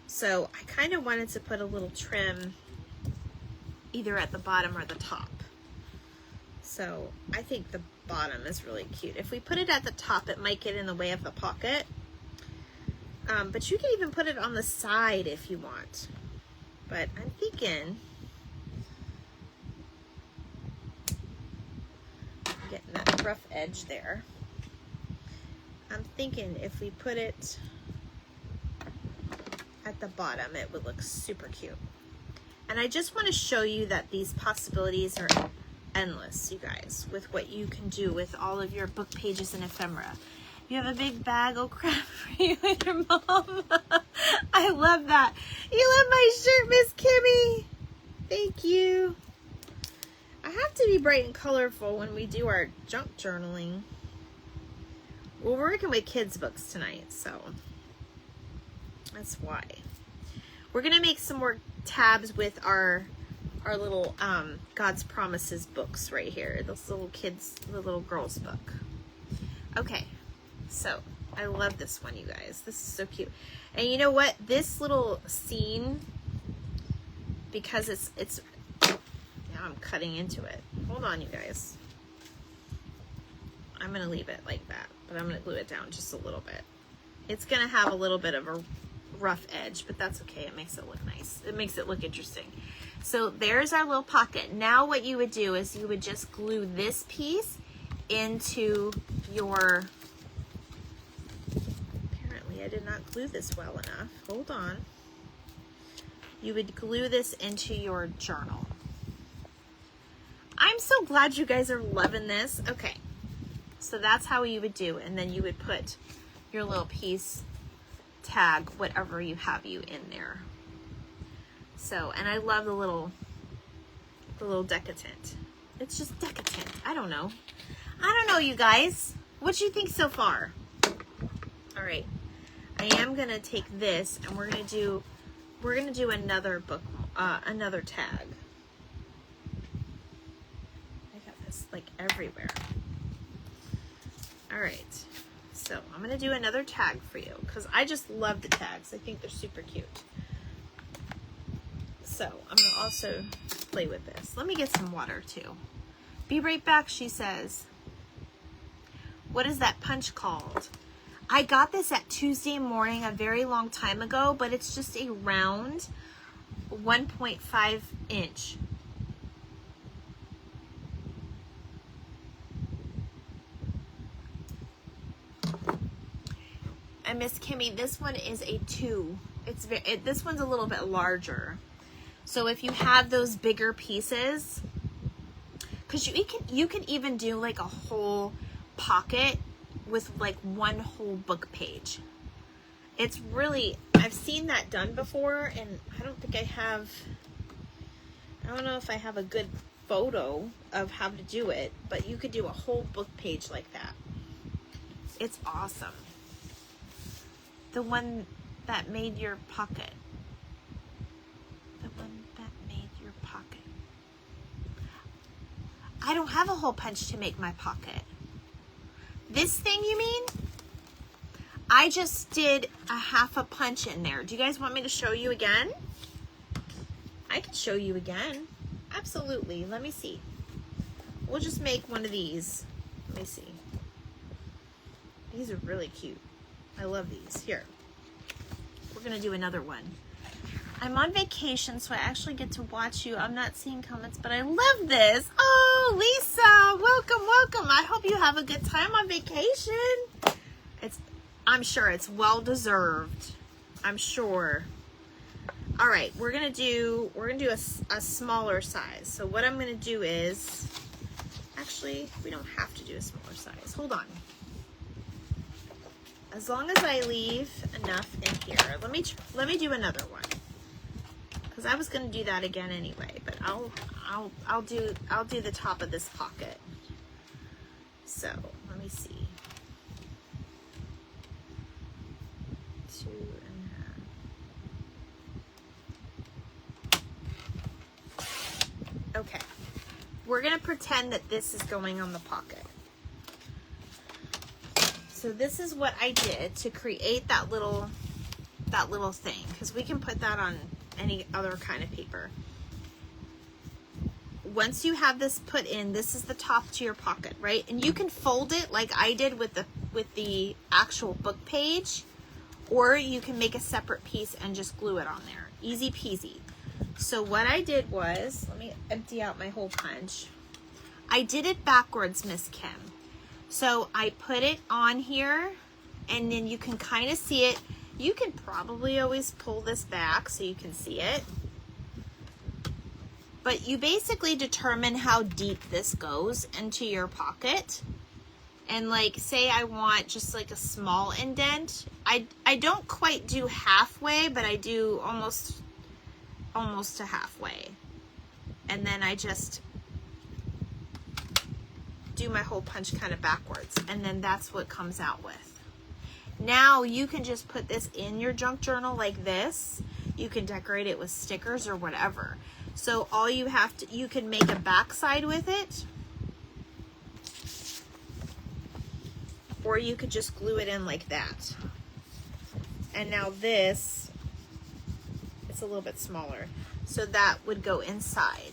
S1: So I kind of wanted to put a little trim either at the bottom or the top. So I think the bottom is really cute. If we put it at the top, it might get in the way of the pocket. But you can even put it on the side if you want. But I'm thinking, getting that rough edge there. I'm thinking if we put it at the bottom, it would look super cute. And I just want to show you that these possibilities are endless, you guys, with what you can do with all of your book pages and ephemera. You have a big bag of crap for you and your mom. I love that. You love my shirt, Miss Kimmy. Thank you. I have to be bright and colorful when we do our junk journaling. We're working with kids' books tonight, so that's why. We're gonna make some more tabs with our little God's Promises books right here. Those little kids, the little girls book. Okay, so I love this one, you guys. This is so cute. And you know what? This little scene, because it's now I'm cutting into it. Hold on, you guys. I'm gonna leave it like that, but I'm gonna glue it down just a little bit. It's gonna have a little bit of a rough edge, but that's okay. It makes it look nice. It makes it look interesting. So there's our little pocket. Now what you would do is you would just glue this piece into your, apparently I did not glue this well enough. Hold on. You would glue this into your journal. I'm so glad you guys are loving this. Okay, so that's how you would do, and then you would put your little piece, tag whatever you have you in there. So, and I love the little decadent. It's just decadent. I don't know, you guys. What do you think so far? All right, I am gonna take this, and we're gonna do another book, another tag. I got this like everywhere. All right. So I'm going to do another tag for you because I just love the tags. I think they're super cute. So I'm going to also play with this. Let me get some water too. Be right back, she says. What is that punch called? I got this at Tuesday Morning a very long time ago, but it's just a round 1.5 inch. And Miss Kimmy, this one is a 2. This one's a little bit larger. So if you have those bigger pieces, because you can even do like a whole pocket with like one whole book page. It's really, I've seen that done before, and I don't know if I have a good photo of how to do it, but you could do a whole book page like that. It's awesome. The one that made your pocket. The one that made your pocket. I don't have a hole punch to make my pocket. This thing, you mean? I just did a half a punch in there. Do you guys want me to show you again? I can show you again. Absolutely. Let me see. We'll just make one of these. Let me see. These are really cute. I love these. Here. We're going to do another one. I'm on vacation, so I actually get to watch you. I'm not seeing comments, but I love this. Oh, Lisa, welcome, welcome. I hope you have a good time on vacation. I'm sure it's well deserved. I'm sure. All right, we're gonna do a smaller size. So what I'm gonna do is, actually, we don't have to do a smaller size. Hold on. As long as I leave enough in here, let me do another one. Because I was gonna do that again anyway, but I'll do the top of this pocket. So let me see. 2.5. Okay, we're gonna pretend that this is going on the pocket. So this is what I did to create that little thing, because we can put that on any other kind of paper. Once you have this put in, this is the top to your pocket, right? And you can fold it like I did with the actual book page, or you can make a separate piece and just glue it on there. Easy peasy. So what I did was, let me empty out my hole punch. I did it backwards, Miss Kim. So I put it on here, and then you can kind of see it. You can probably always pull this back so you can see it. But you basically determine how deep this goes into your pocket. And like, say I want just like a small indent. I don't quite do halfway, but I do almost to halfway. And then I just do my hole punch kind of backwards. And then that's what comes out with. Now you can just put this in your junk journal like this. You can decorate it with stickers or whatever. So all you have to, you can make a backside with it, or you could just glue it in like that. And now this, it's a little bit smaller. So that would go inside.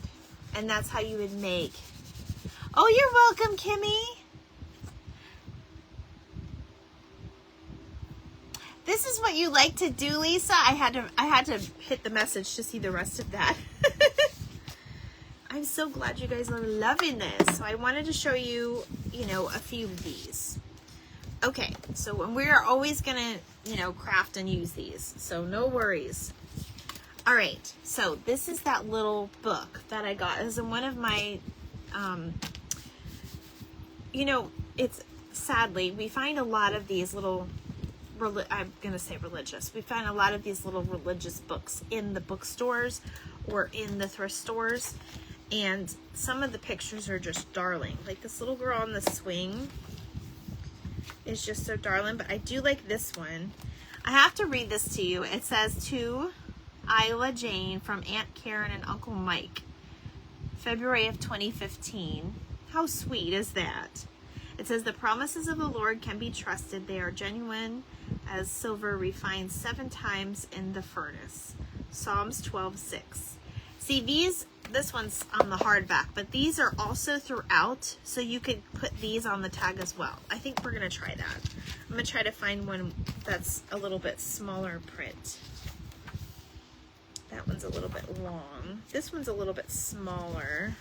S1: And that's how you would make. Oh, you're welcome, Kimmy. This is what you like to do, Lisa. I had to hit the message to see the rest of that. I'm so glad you guys are loving this. So I wanted to show you, a few of these. Okay, so we're always gonna, craft and use these. So no worries. All right, so this is that little book that I got. It was in one of my, it's sadly, we find a lot of these little, I'm going to say religious. We find a lot of these little religious books in the bookstores or in the thrift stores. And some of the pictures are just darling. Like this little girl on the swing is just so darling. But I do like this one. I have to read this to you. It says, to Isla Jane from Aunt Karen and Uncle Mike, February of 2015. How sweet is that? It says, the promises of the Lord can be trusted. They are genuine as silver refined 7 times in the furnace. Psalms 12:6. See, this one's on the hardback, but these are also throughout, so you could put these on the tag as well. I think we're going to try that. I'm going to try to find one that's a little bit smaller print. That one's a little bit long. This one's a little bit smaller.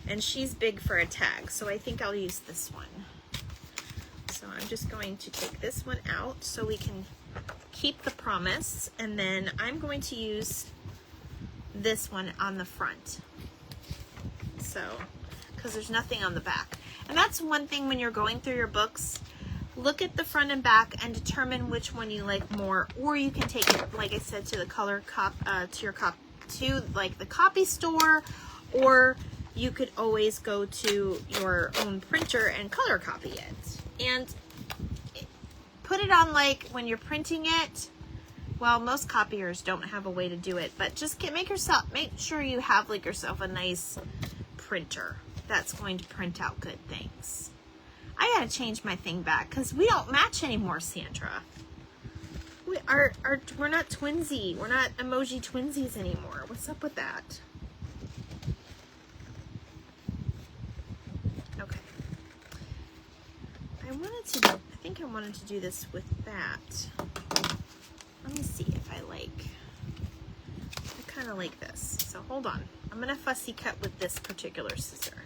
S1: And she's big for a tag, so I think I'll use this one. So I'm just going to take this one out so we can keep the promise, and then I'm going to use this one on the front. So, because there's nothing on the back. And that's one thing when you're going through your books, look at the front and back and determine which one you like more, or you can take it, like I said, to the to like the copy store, or you could always go to your own printer and color copy it. And put it on, like, when you're printing it, well, most copiers don't have a way to do it, but just make sure you have, like, yourself a nice printer that's going to print out good things. I gotta change my thing back because we don't match anymore, Sandra. We're not twinsy. We're not emoji twinsies anymore. What's up with that? Okay. I think I wanted to do this with that. Let me see if I kind of like this. So hold on. I'm gonna fussy cut with this particular scissor.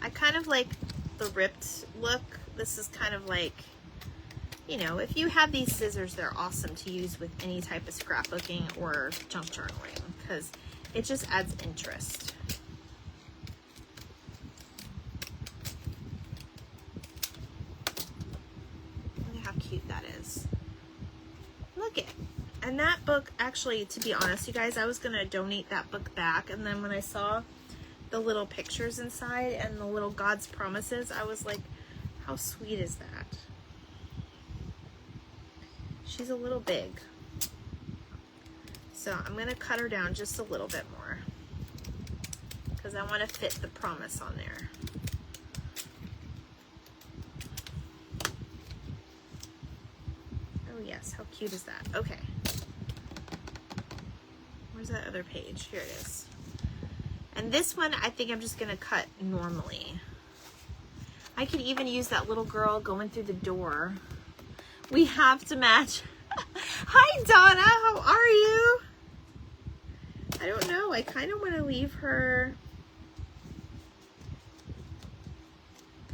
S1: I kind of like the ripped look. This is kind of like, you know, if you have these scissors, they're awesome to use with any type of scrapbooking or junk journaling because it just adds interest. Look how cute that is. Look it. And that book, actually, to be honest, you guys, I was going to donate that book back, and then when I saw the little pictures inside and the little God's promises, I was like, how sweet is that? She's a little big. So I'm going to cut her down just a little bit more because I want to fit the promise on there. Oh yes, how cute is that? Okay. Where's that other page? Here it is. And this one, I think I'm just going to cut normally. I could even use that little girl going through the door. We have to match. Hi, Donna. How are you? I don't know. I kind of want to leave her.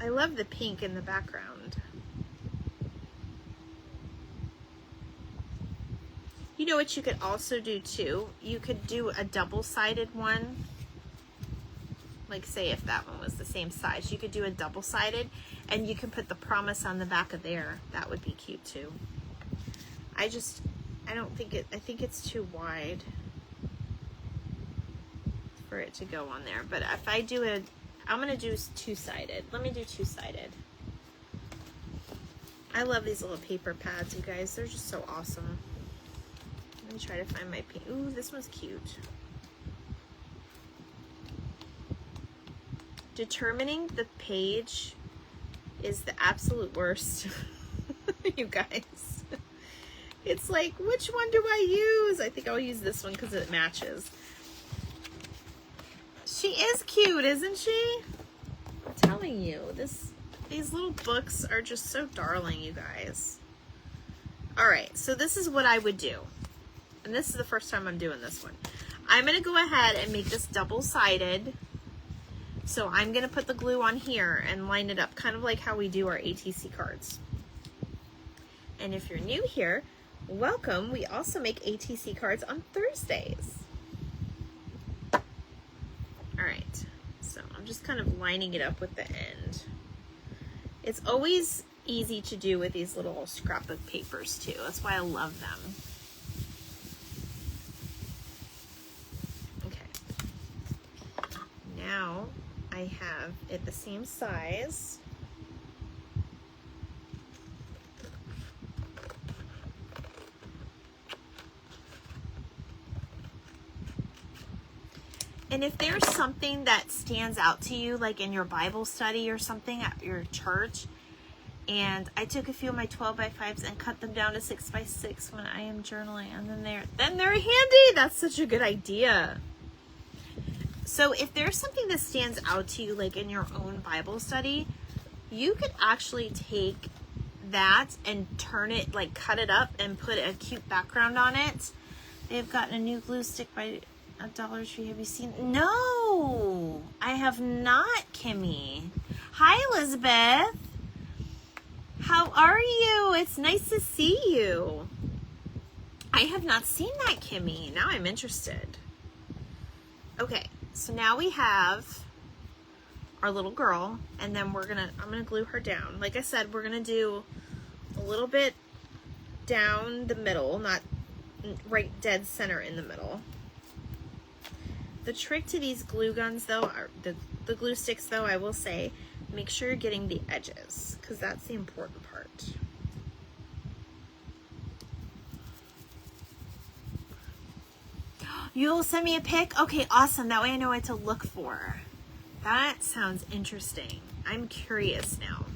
S1: I love the pink in the background. You know what you could also do, too? You could do a double-sided one. Like, say if that one was the same size, you could do a double-sided, and you can put the promise on the back of there. That would be cute too. I don't think I think it's too wide for it to go on there. But if I do I'm gonna do two-sided. Let me do two-sided. I love these little paper pads, you guys. They're just so awesome. Let me try to find my pink. Ooh, this one's cute. Determining the page is the absolute worst. You guys. It's like, which one do I use? I think I'll use this one because it matches. She is cute, isn't she? I'm telling you, these little books are just so darling, you guys. All right, so this is what I would do. And this is the first time I'm doing this one. I'm going to go ahead and make this double-sided. So I'm going to put the glue on here and line it up, kind of like how we do our ATC cards. And if you're new here, welcome. We also make ATC cards on Thursdays. All right, so I'm just kind of lining it up with the end. It's always easy to do with these little scrapbook papers too. That's why I love them. Okay. Now I have it the same size. And if there's something that stands out to you, like in your Bible study or something at your church, and I took a few of my 12x5s and cut them down to 6x6 when I am journaling, and then they're handy. That's such a good idea. So if there's something that stands out to you, like in your own Bible study, you could actually take that and turn it, like cut it up and put a cute background on it. They've gotten a new glue stick by Dollar Tree. Have you seen? No, I have not, Kimmy. Hi, Elizabeth. How are you? It's nice to see you. I have not seen that, Kimmy. Now I'm interested. Okay, so now we have our little girl, and then I'm gonna glue her down. Like I said, we're gonna do a little bit down the middle, not right dead center in the middle. The trick to these glue guns, though, are the the glue sticks though, I will say, make sure you're getting the edges, because that's the important part. You'll send me a pic? Okay, awesome. That way I know what to look for. That sounds interesting. I'm curious now.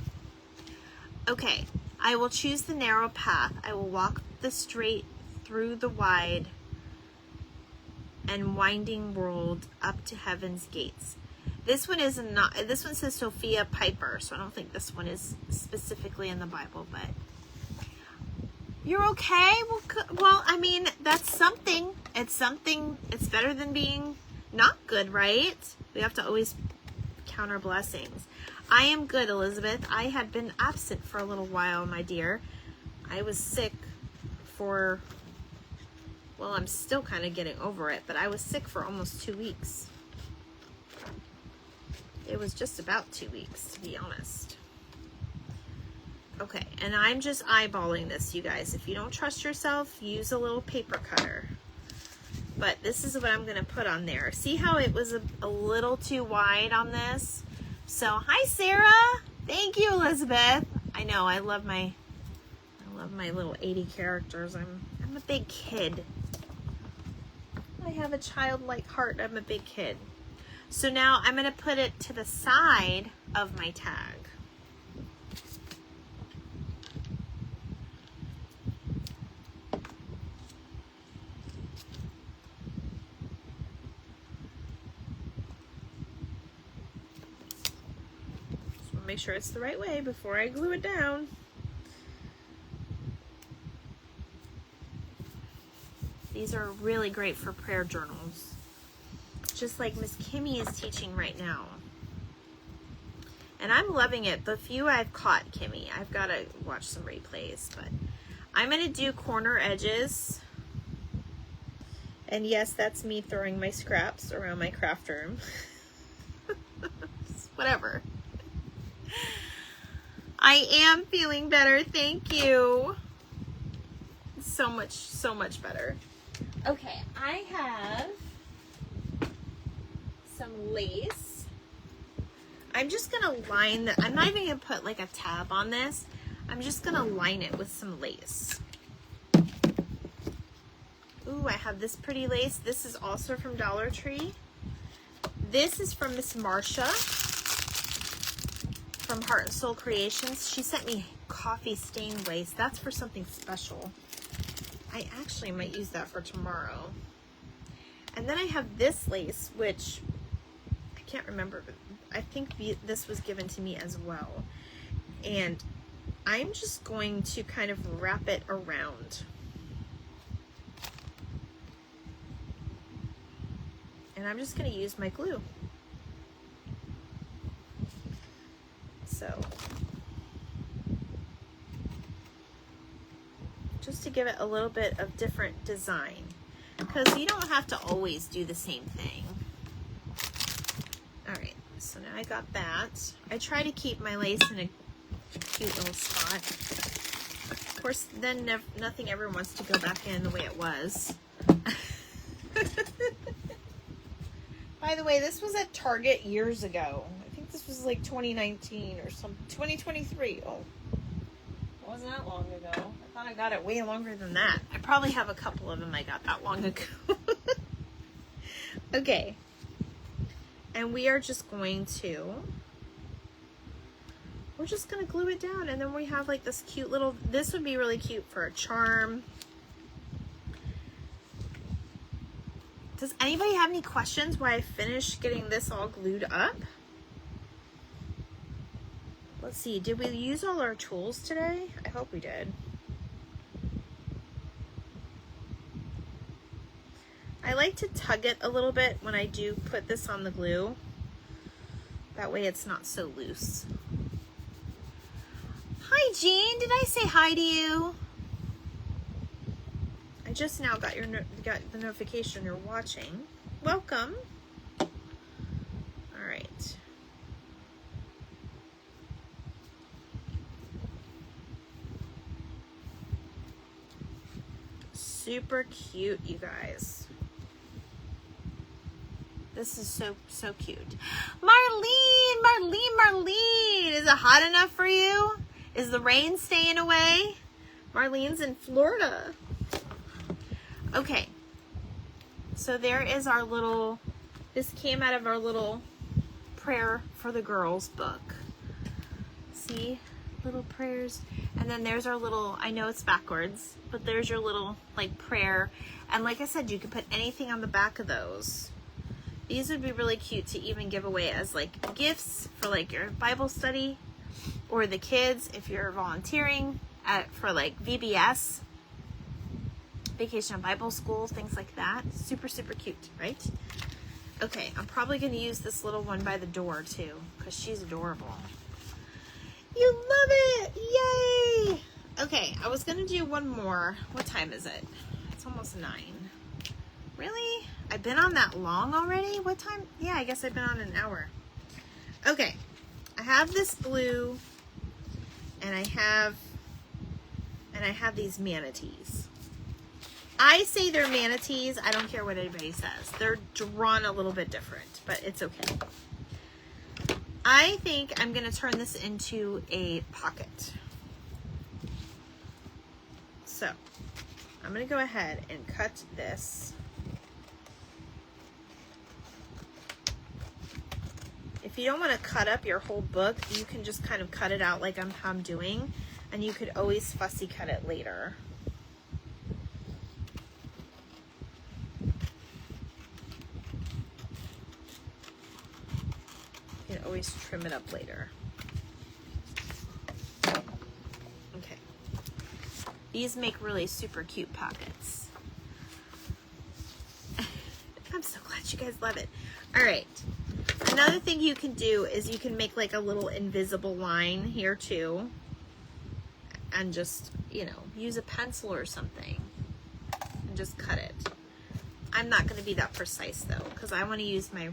S1: Okay, I will choose the narrow path. I will walk the straight through the wide and winding world up to heaven's gates. This one is not, this one says Sophia Piper, so I don't think this one is specifically in the Bible, but you're okay? Well, I mean, that's something. It's something. It's better than being not good, right? We have to always count our blessings. I am good, Elizabeth. I had been absent for a little while, my dear. I was sick for, well, I'm still kind of getting over it, but I was sick for almost 2 weeks. It was just about 2 weeks, to be honest. Okay, and I'm just eyeballing this, you guys. If you don't trust yourself, use a little paper cutter. But this is what I'm going to put on there. See how it was a little too wide on this? So, hi, Sarah. Thank you, Elizabeth. I know, I love my little 80 characters. I'm a big kid. I have a childlike heart. I'm a big kid. So now I'm going to put it to the side of my tag. Make sure it's the right way before I glue it down. These are really great for prayer journals, just like Miss Kimmy is teaching right now. And I'm loving it. The few I've caught, Kimmy, I've got to watch some replays, but I'm going to do corner edges. And yes, that's me throwing my scraps around my craft room. Whatever. I am feeling better. Thank you. So much better. Okay, I have some lace. I'm just gonna line the, I'm not even gonna put like a tab on this. I'm just gonna line it with some lace. Ooh, I have this pretty lace. This is also from Dollar Tree. This is from Miss Marcia from Heart and Soul Creations. She sent me coffee stained lace. That's for something special. I actually might use that for tomorrow. And then I have this lace, which I can't remember, but I think this was given to me as well. And I'm just going to kind of wrap it around. And I'm just going to use my glue. So, just to give it a little bit of different design, because you don't have to always do the same thing. All right, so now I got that. I try to keep my lace in a cute little spot. Of course, then nothing ever wants to go back in the way it was. By the way, this was at Target years ago. I think this was like 2019 or some 2023. Oh, it wasn't that long ago. I thought I got it way longer than that. I probably have a couple of them I got that long ago. Okay. And we are just going to, we're just going to glue it down. And then we have like this cute little, this would be really cute for a charm. Does anybody have any questions why I finished getting this all glued up? Let's see, did we use all our tools today? I hope we did. I like to tug it a little bit when I do put this on the glue. That way it's not so loose. Hi Jean, did I say hi to you? I just now got the notification you're watching. Welcome. All right. Super cute, you guys. This is so cute. Marla, Marlene. Is it hot enough for you? Is the rain staying away? Marlene's in Florida. Okay. So there is our little, this came out of our little prayer for the girls book. See? Little prayers. And then there's our little, I know it's backwards, but there's your little like prayer. And like I said, you can put anything on the back of those. These would be really cute to even give away as like gifts for like your Bible study, or the kids if you're volunteering for like VBS, Vacation Bible School, things like that. Super, super cute, right? Okay, I'm probably going to use this little one by the door too, because she's adorable. You love it! Yay! Okay, I was going to do one more. What time is it? It's almost 9. Really? I've been on that long already? What time? Yeah, I guess I've been on an hour. Okay, I have this blue, and I have these manatees. I say they're manatees. I don't care what anybody says. They're drawn a little bit different, but it's okay. I think I'm going to turn this into a pocket. So, I'm going to go ahead and cut this. If you don't want to cut up your whole book, you can just kind of cut it out like I'm doing, and you could always fussy cut it later. You can always trim it up later. Okay. These make really super cute pockets. I'm so glad you guys love it. All right. Another thing you can do is you can make like a little invisible line here too. And just, you know, use a pencil or something and just cut it. I'm not going to be that precise though, because I want to use my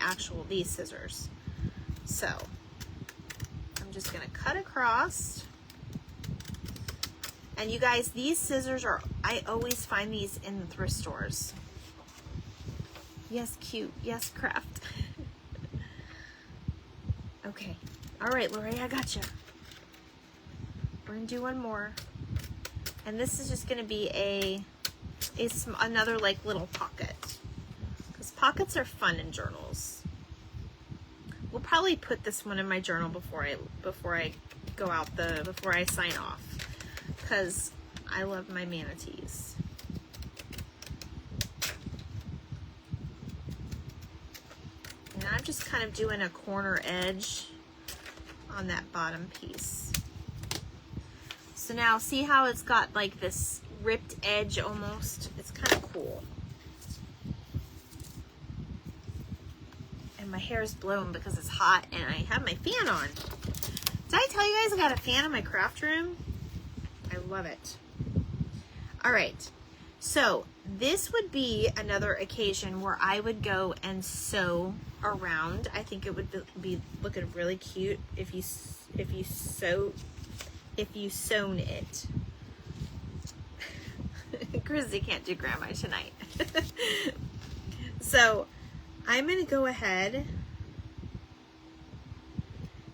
S1: actual, these scissors. So I'm just going to cut across. And you guys, these scissors are, I always find these in the thrift stores. Yes, cute. Yes, craft. Okay. All right, Lori, I got you. We're going to do one more. And this is just going to be another like little pocket. Because pockets are fun in journals. We'll probably put this one in my journal before I go out before I sign off. Because I love my manatees. And I'm just kind of doing a corner edge on that bottom piece. So now see how it's got like this ripped edge almost? It's kind of cool. And my hair is blown because it's hot and I have my fan on. Did I tell you guys I got a fan in my craft room? I love it. All right. So this would be another occasion where I would go and sew around. I think it would be looking really cute if you sewn it. Chrissy can't do grandma tonight. So I'm gonna go ahead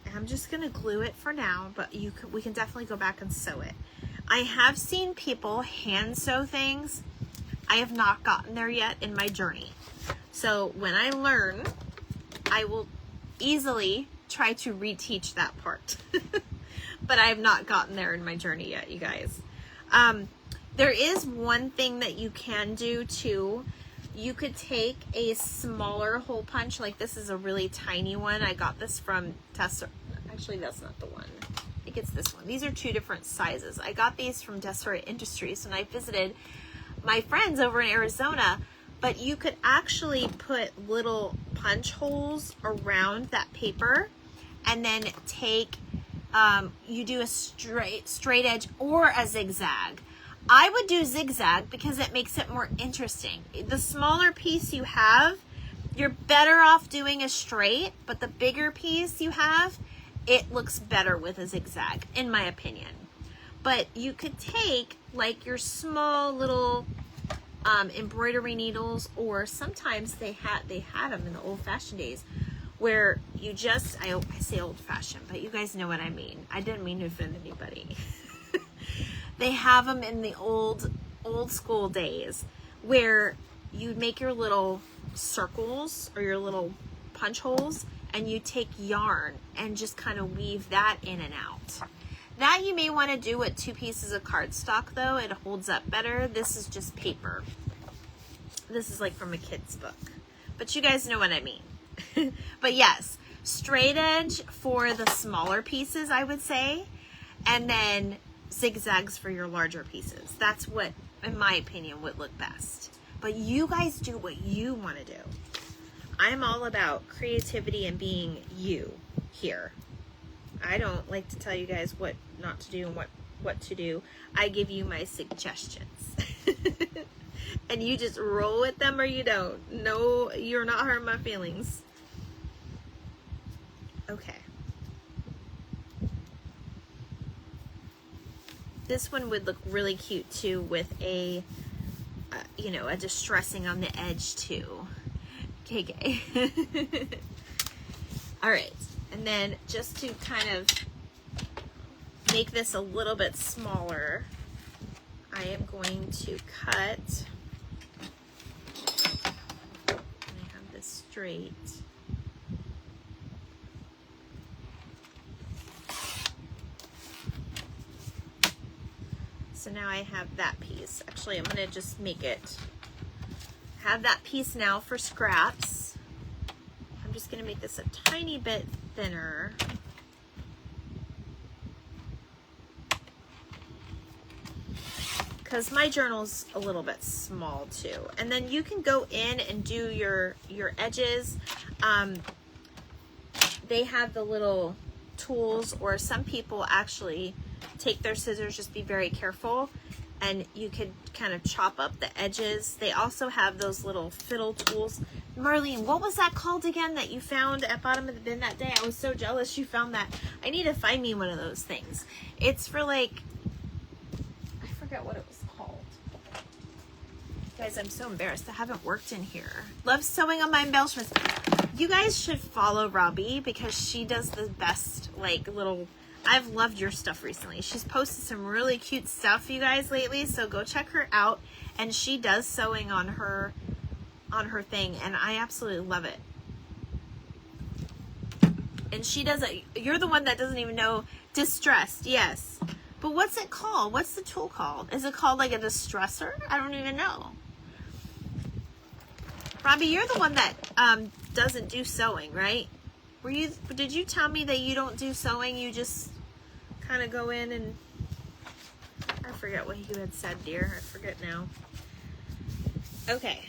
S1: and I'm just gonna glue it for now, but we can definitely go back and sew it. I have seen people hand sew things. I have not gotten there yet in my journey. So when I learn, I will easily try to reteach that part. But I have not gotten there in my journey yet, you guys. There is one thing that you can do too. You could take a smaller hole punch, like this is a really tiny one. I got this from Tessa. Actually, that's not the one. I think it's this one. These are two different sizes. I got these from Deseret Industries when I visited my friends over in Arizona. But you could actually put little punch holes around that paper and then take, you do a straight edge or a zigzag. I would do zigzag because it makes it more interesting. The smaller piece you have, you're better off doing a straight, but the bigger piece you have, it looks better with a zigzag, in my opinion. But you could take like your small little embroidery needles, or sometimes they had them in the old-fashioned days where you just, I say old fashioned, but you guys know what I mean. I didn't mean to offend anybody. They have them in the old school days where you make your little circles or your little punch holes, and you take yarn and just kind of weave that in and out. That you may want to do with 2 pieces of cardstock though. It holds up better. This is just paper. This is like from a kid's book. But you guys know what I mean. But yes, straight edge for the smaller pieces, I would say. And then zigzags for your larger pieces. That's what, in my opinion, would look best. But you guys do what you want to do. I'm all about creativity and being you here. I don't like to tell you guys what not to do and what to do. I give you my suggestions. And you just roll with them or you don't. No, you're not hurting my feelings. Okay. This one would look really cute too with a, you know, a distressing on the edge too. KK. All right. And then just to kind of make this a little bit smaller, I am going to cut, and I have this straight. So now I have that piece. Actually, I'm going to just make it, have that piece now for scraps. I'm just going to make this a tiny bit thinner. Because my journal's a little bit small too. And then you can go in and do your edges. They have the little tools, or some people actually take their scissors, just be very careful, and you could kind of chop up the edges. They also have those little fiddle tools. Marlene, what was that called again that you found at bottom of the bin that day? I was so jealous you found that. I need to find me one of those things. It's for like, I forget what it was called. Guys, I'm so embarrassed. I haven't worked in here. Love sewing on my embellishments. You guys should follow Robbie because she does the best, like, little, I've loved your stuff recently. She's posted some really cute stuff, you guys, lately, so go check her out. And she does sewing on her thing, and I absolutely love it. And she does it. You're the one that doesn't even know. Distressed, yes. But what's it called? What's the tool called? Is it called like a distressor? I don't even know. Robbie, you're the one that doesn't do sewing, right? Did you tell me that you don't do sewing? You just kind of go in and, I forget what you had said, dear. I forget now. Okay.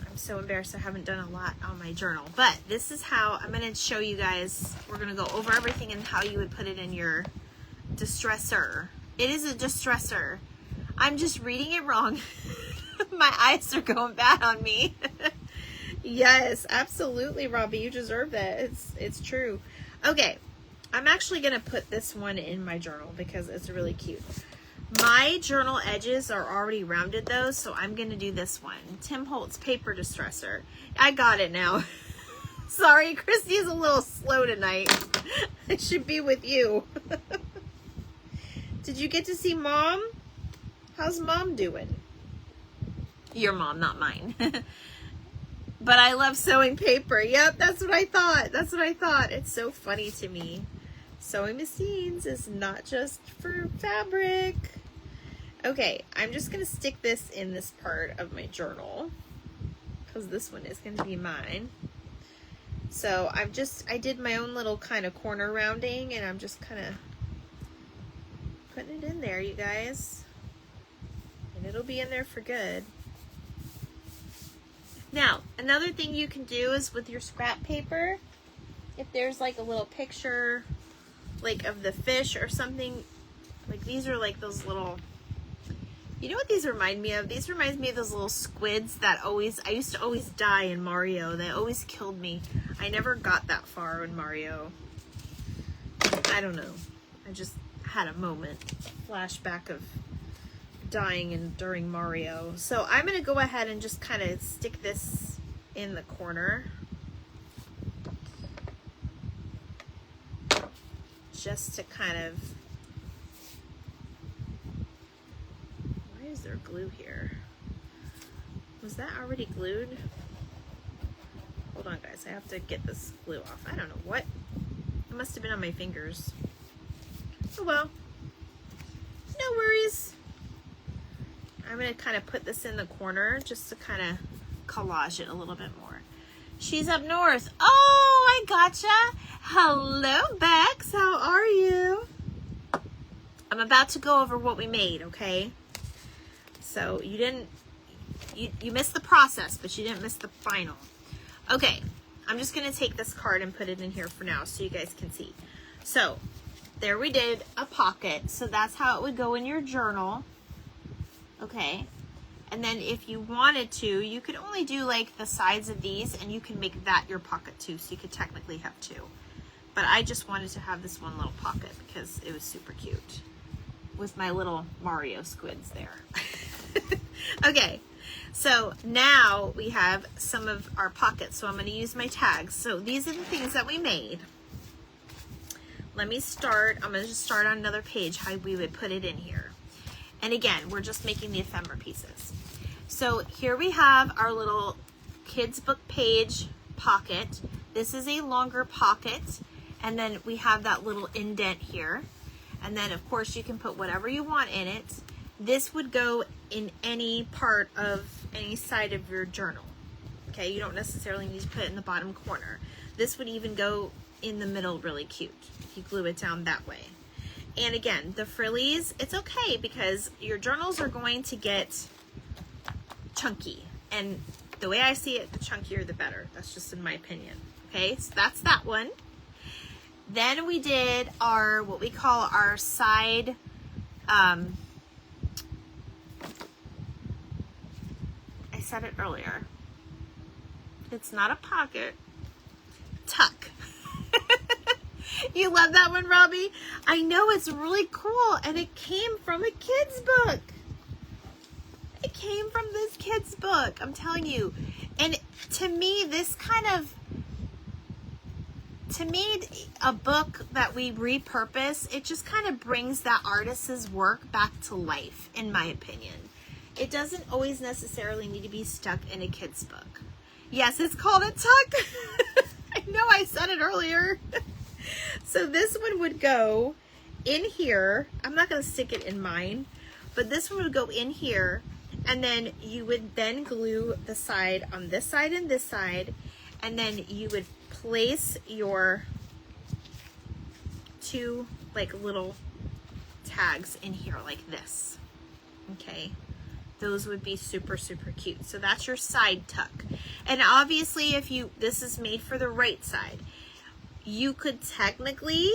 S1: I'm so embarrassed I haven't done a lot on my journal, but this is how I'm going to show you guys. We're going to go over everything and how you would put it in your distressor. It is a distressor. I'm just reading it wrong. My eyes are going bad on me. Yes, absolutely, Robbie. You deserve that. It's true. Okay, I'm actually going to put this one in my journal because it's really cute. My journal edges are already rounded though, so I'm going to do this one. Tim Holtz paper distressor. I got it now. Sorry, Christy's a little slow tonight. I should be with you. Did you get to see Mom? How's Mom doing? Your mom, not mine. But I love sewing paper. Yep, that's what I thought. That's what I thought. It's so funny to me. Sewing machines is not just for fabric. Okay, I'm just going to stick this in this part of my journal because this one is going to be mine. So I did my own little kind of corner rounding, and I'm just kind of putting it in there, you guys. And it'll be in there for good. Now, another thing you can do is with your scrap paper, if there's like a little picture like of the fish or something, like these are like those little, you know what these remind me of? These remind me of those little squids that I used to always die in Mario. They always killed me. I never got that far in Mario. I don't know. I just had a moment, flashback of dying during Mario. So I'm going to go ahead and just kind of stick this in the corner. just to kind of, why is there glue here? Was that already glued? Hold on guys, I have to get this glue off. I don't know what, it must have been on my fingers. Oh well, no worries. I'm gonna kind of put this in the corner just to kind of collage it a little bit more. She's up north. Oh, I gotcha. Hello, Bex. How are you? I'm about to go over what we made, okay? So you missed the process, but you didn't miss the final. Okay, I'm just gonna take this card and put it in here for now so you guys can see. So there we did a pocket. So that's how it would go in your journal. Okay. And then if you wanted to, you could only do like the sides of these and you can make that your pocket too. So you could technically have two. But I just wanted to have this one little pocket because it was super cute with my little Mario squids there. Okay, so now we have some of our pockets. So I'm going to use my tags. So these are the things that we made. Let me start. I'm going to just start on another page how we would put it in here. And again, we're just making the ephemera pieces. So here we have our little kids book page pocket. This is a longer pocket. And then we have that little indent here. And then of course you can put whatever you want in it. This would go in any part of any side of your journal. Okay, you don't necessarily need to put it in the bottom corner. This would even go in the middle really cute if you glue it down that way. And again, the frillies, it's okay because your journals are going to get chunky. And the way I see it, the chunkier the better. That's just in my opinion. Okay, so that's that one. Then we did our, what we call our side, I said it earlier. It's not a pocket, tuck. You love that one, Robbie? I know, it's really cool. And it came from a kid's book. It came from this kid's book, I'm telling you. And to me, this kind of, a book that we repurpose, it just kind of brings that artist's work back to life, in my opinion. It doesn't always necessarily need to be stuck in a kid's book. Yes, it's called a tuck. I know I said it earlier. So this one would go in here. I'm not going to stick it in mine, but this one would go in here, and then you would then glue the side on this side and this side, and then you would place your two like little tags in here like this. Okay, those would be super, super cute. So that's your side tuck. And obviously if you, this is made for the right side. You could technically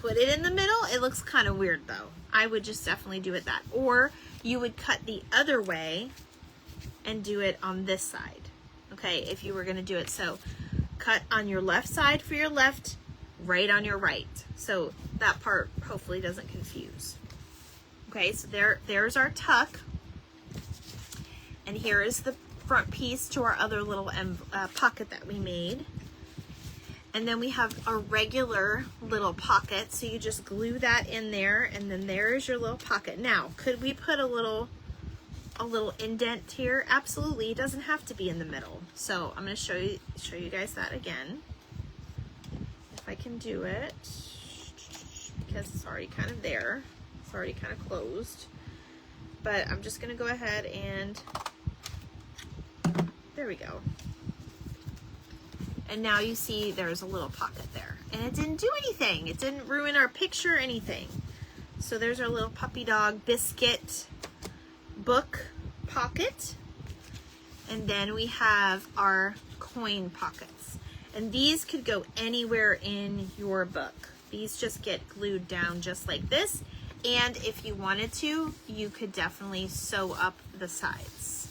S1: put it in the middle. It looks kind of weird though. I would just definitely do it that. Or you would cut the other way and do it on this side. Okay, if you were going to do it. So cut on your left side for your left, right on your right. So that part hopefully doesn't confuse. Okay, so there's our tuck. And here is the front piece to our other little pocket that we made. And then we have a regular little pocket. So you just glue that in there, and then there's your little pocket. Now, could we put a little indent here? Absolutely. It doesn't have to be in the middle. So I'm going to show you guys that again. If I can do it, because it's already kind of there. It's already kind of closed. But I'm just going to go ahead and there we go. And now you see there's a little pocket there. And it didn't do anything. It didn't ruin our picture or anything. So there's our little puppy dog biscuit book pocket. And then we have our coin pockets. And these could go anywhere in your book. These just get glued down just like this. And if you wanted to, you could definitely sew up the sides.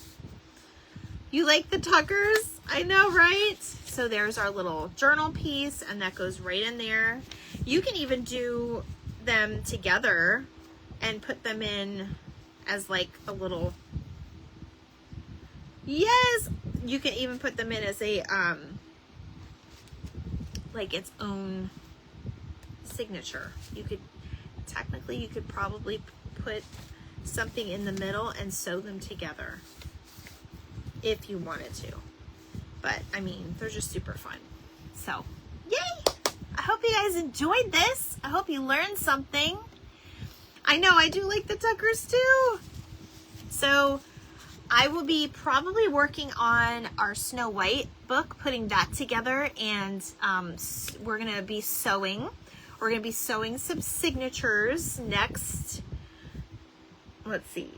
S1: You like the tuckers? I know, right? So there's our little journal piece, and that goes right in there. You can even do them together and put them in as like a little, yes, you can even put them in as a, like its own signature. You could, technically, you could probably put something in the middle and sew them together if you wanted to. But, I mean, they're just super fun. So, yay! I hope you guys enjoyed this. I hope you learned something. I know, I do like the Tuckers too. So, I will be probably working on our Snow White book, putting that together, and we're going to be sewing. We're going to be sewing some signatures next. Let's see.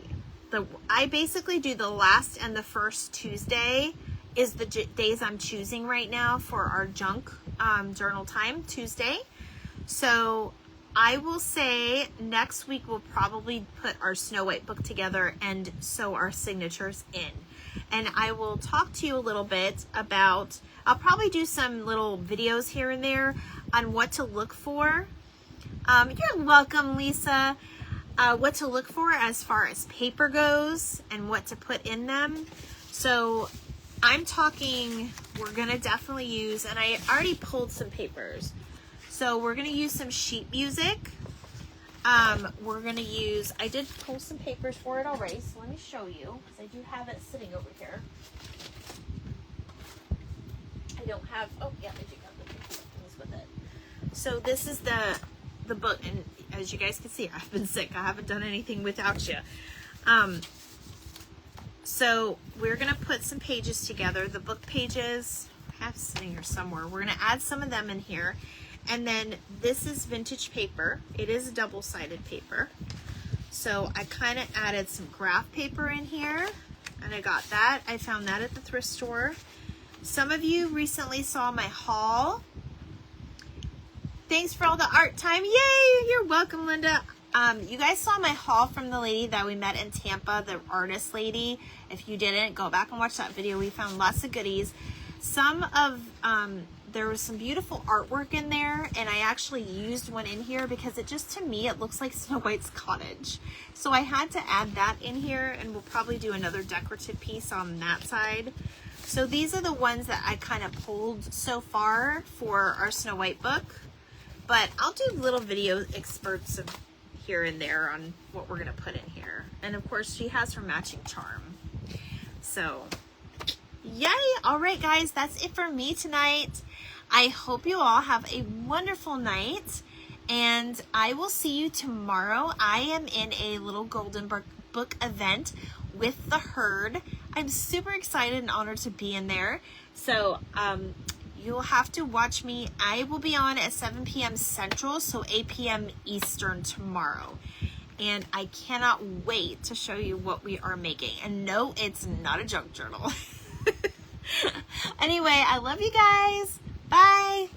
S1: I basically do the last and the first Tuesday is the days I'm choosing right now for our junk journal time, Tuesday. So I will say next week we'll probably put our Snow White book together and sew our signatures in. And I will talk to you a little bit about, I'll probably do some little videos here and there on what to look for. You're welcome, Lisa. What to look for as far as paper goes and what to put in them. So I'm talking, we're going to definitely use, and I already pulled some papers. So we're going to use some sheet music. We're going to use, I did pull some papers for it already, so let me show you, because I do have it sitting over here. I don't have, oh yeah, I do have the things with it. So this is the book, and as you guys can see, I've been sick. I haven't done anything without you. So we're going to put some pages together. The book pages, I have sitting here somewhere. We're going to add some of them in here. And then this is vintage paper. It is a double-sided paper. So I kind of added some graph paper in here. And I got that. I found that at the thrift store. Some of you recently saw my haul. Thanks for all the art time. Yay! You're welcome, Linda. You guys saw my haul from the lady that we met in Tampa, the artist lady. If you didn't, go back and watch that video. We found lots of goodies. Some of, there was some beautiful artwork in there, and I actually used one in here because it just, to me, it looks like Snow White's cottage. So I had to add that in here, and we'll probably do another decorative piece on that side. So these are the ones that I kind of pulled so far for our Snow White book. But I'll do little video experts of here and there on what we're going to put in here. And of course, she has her matching charm. So, yay! All right, guys, that's it for me tonight. I hope you all have a wonderful night, and I will see you tomorrow. I am in a little Golden Book event with the herd. I'm super excited and honored to be in there. So, you'll have to watch me. I will be on at 7 p.m. Central, so 8 p.m. Eastern tomorrow. And I cannot wait to show you what we are making. And no, it's not a junk journal. Anyway, I love you guys. Bye.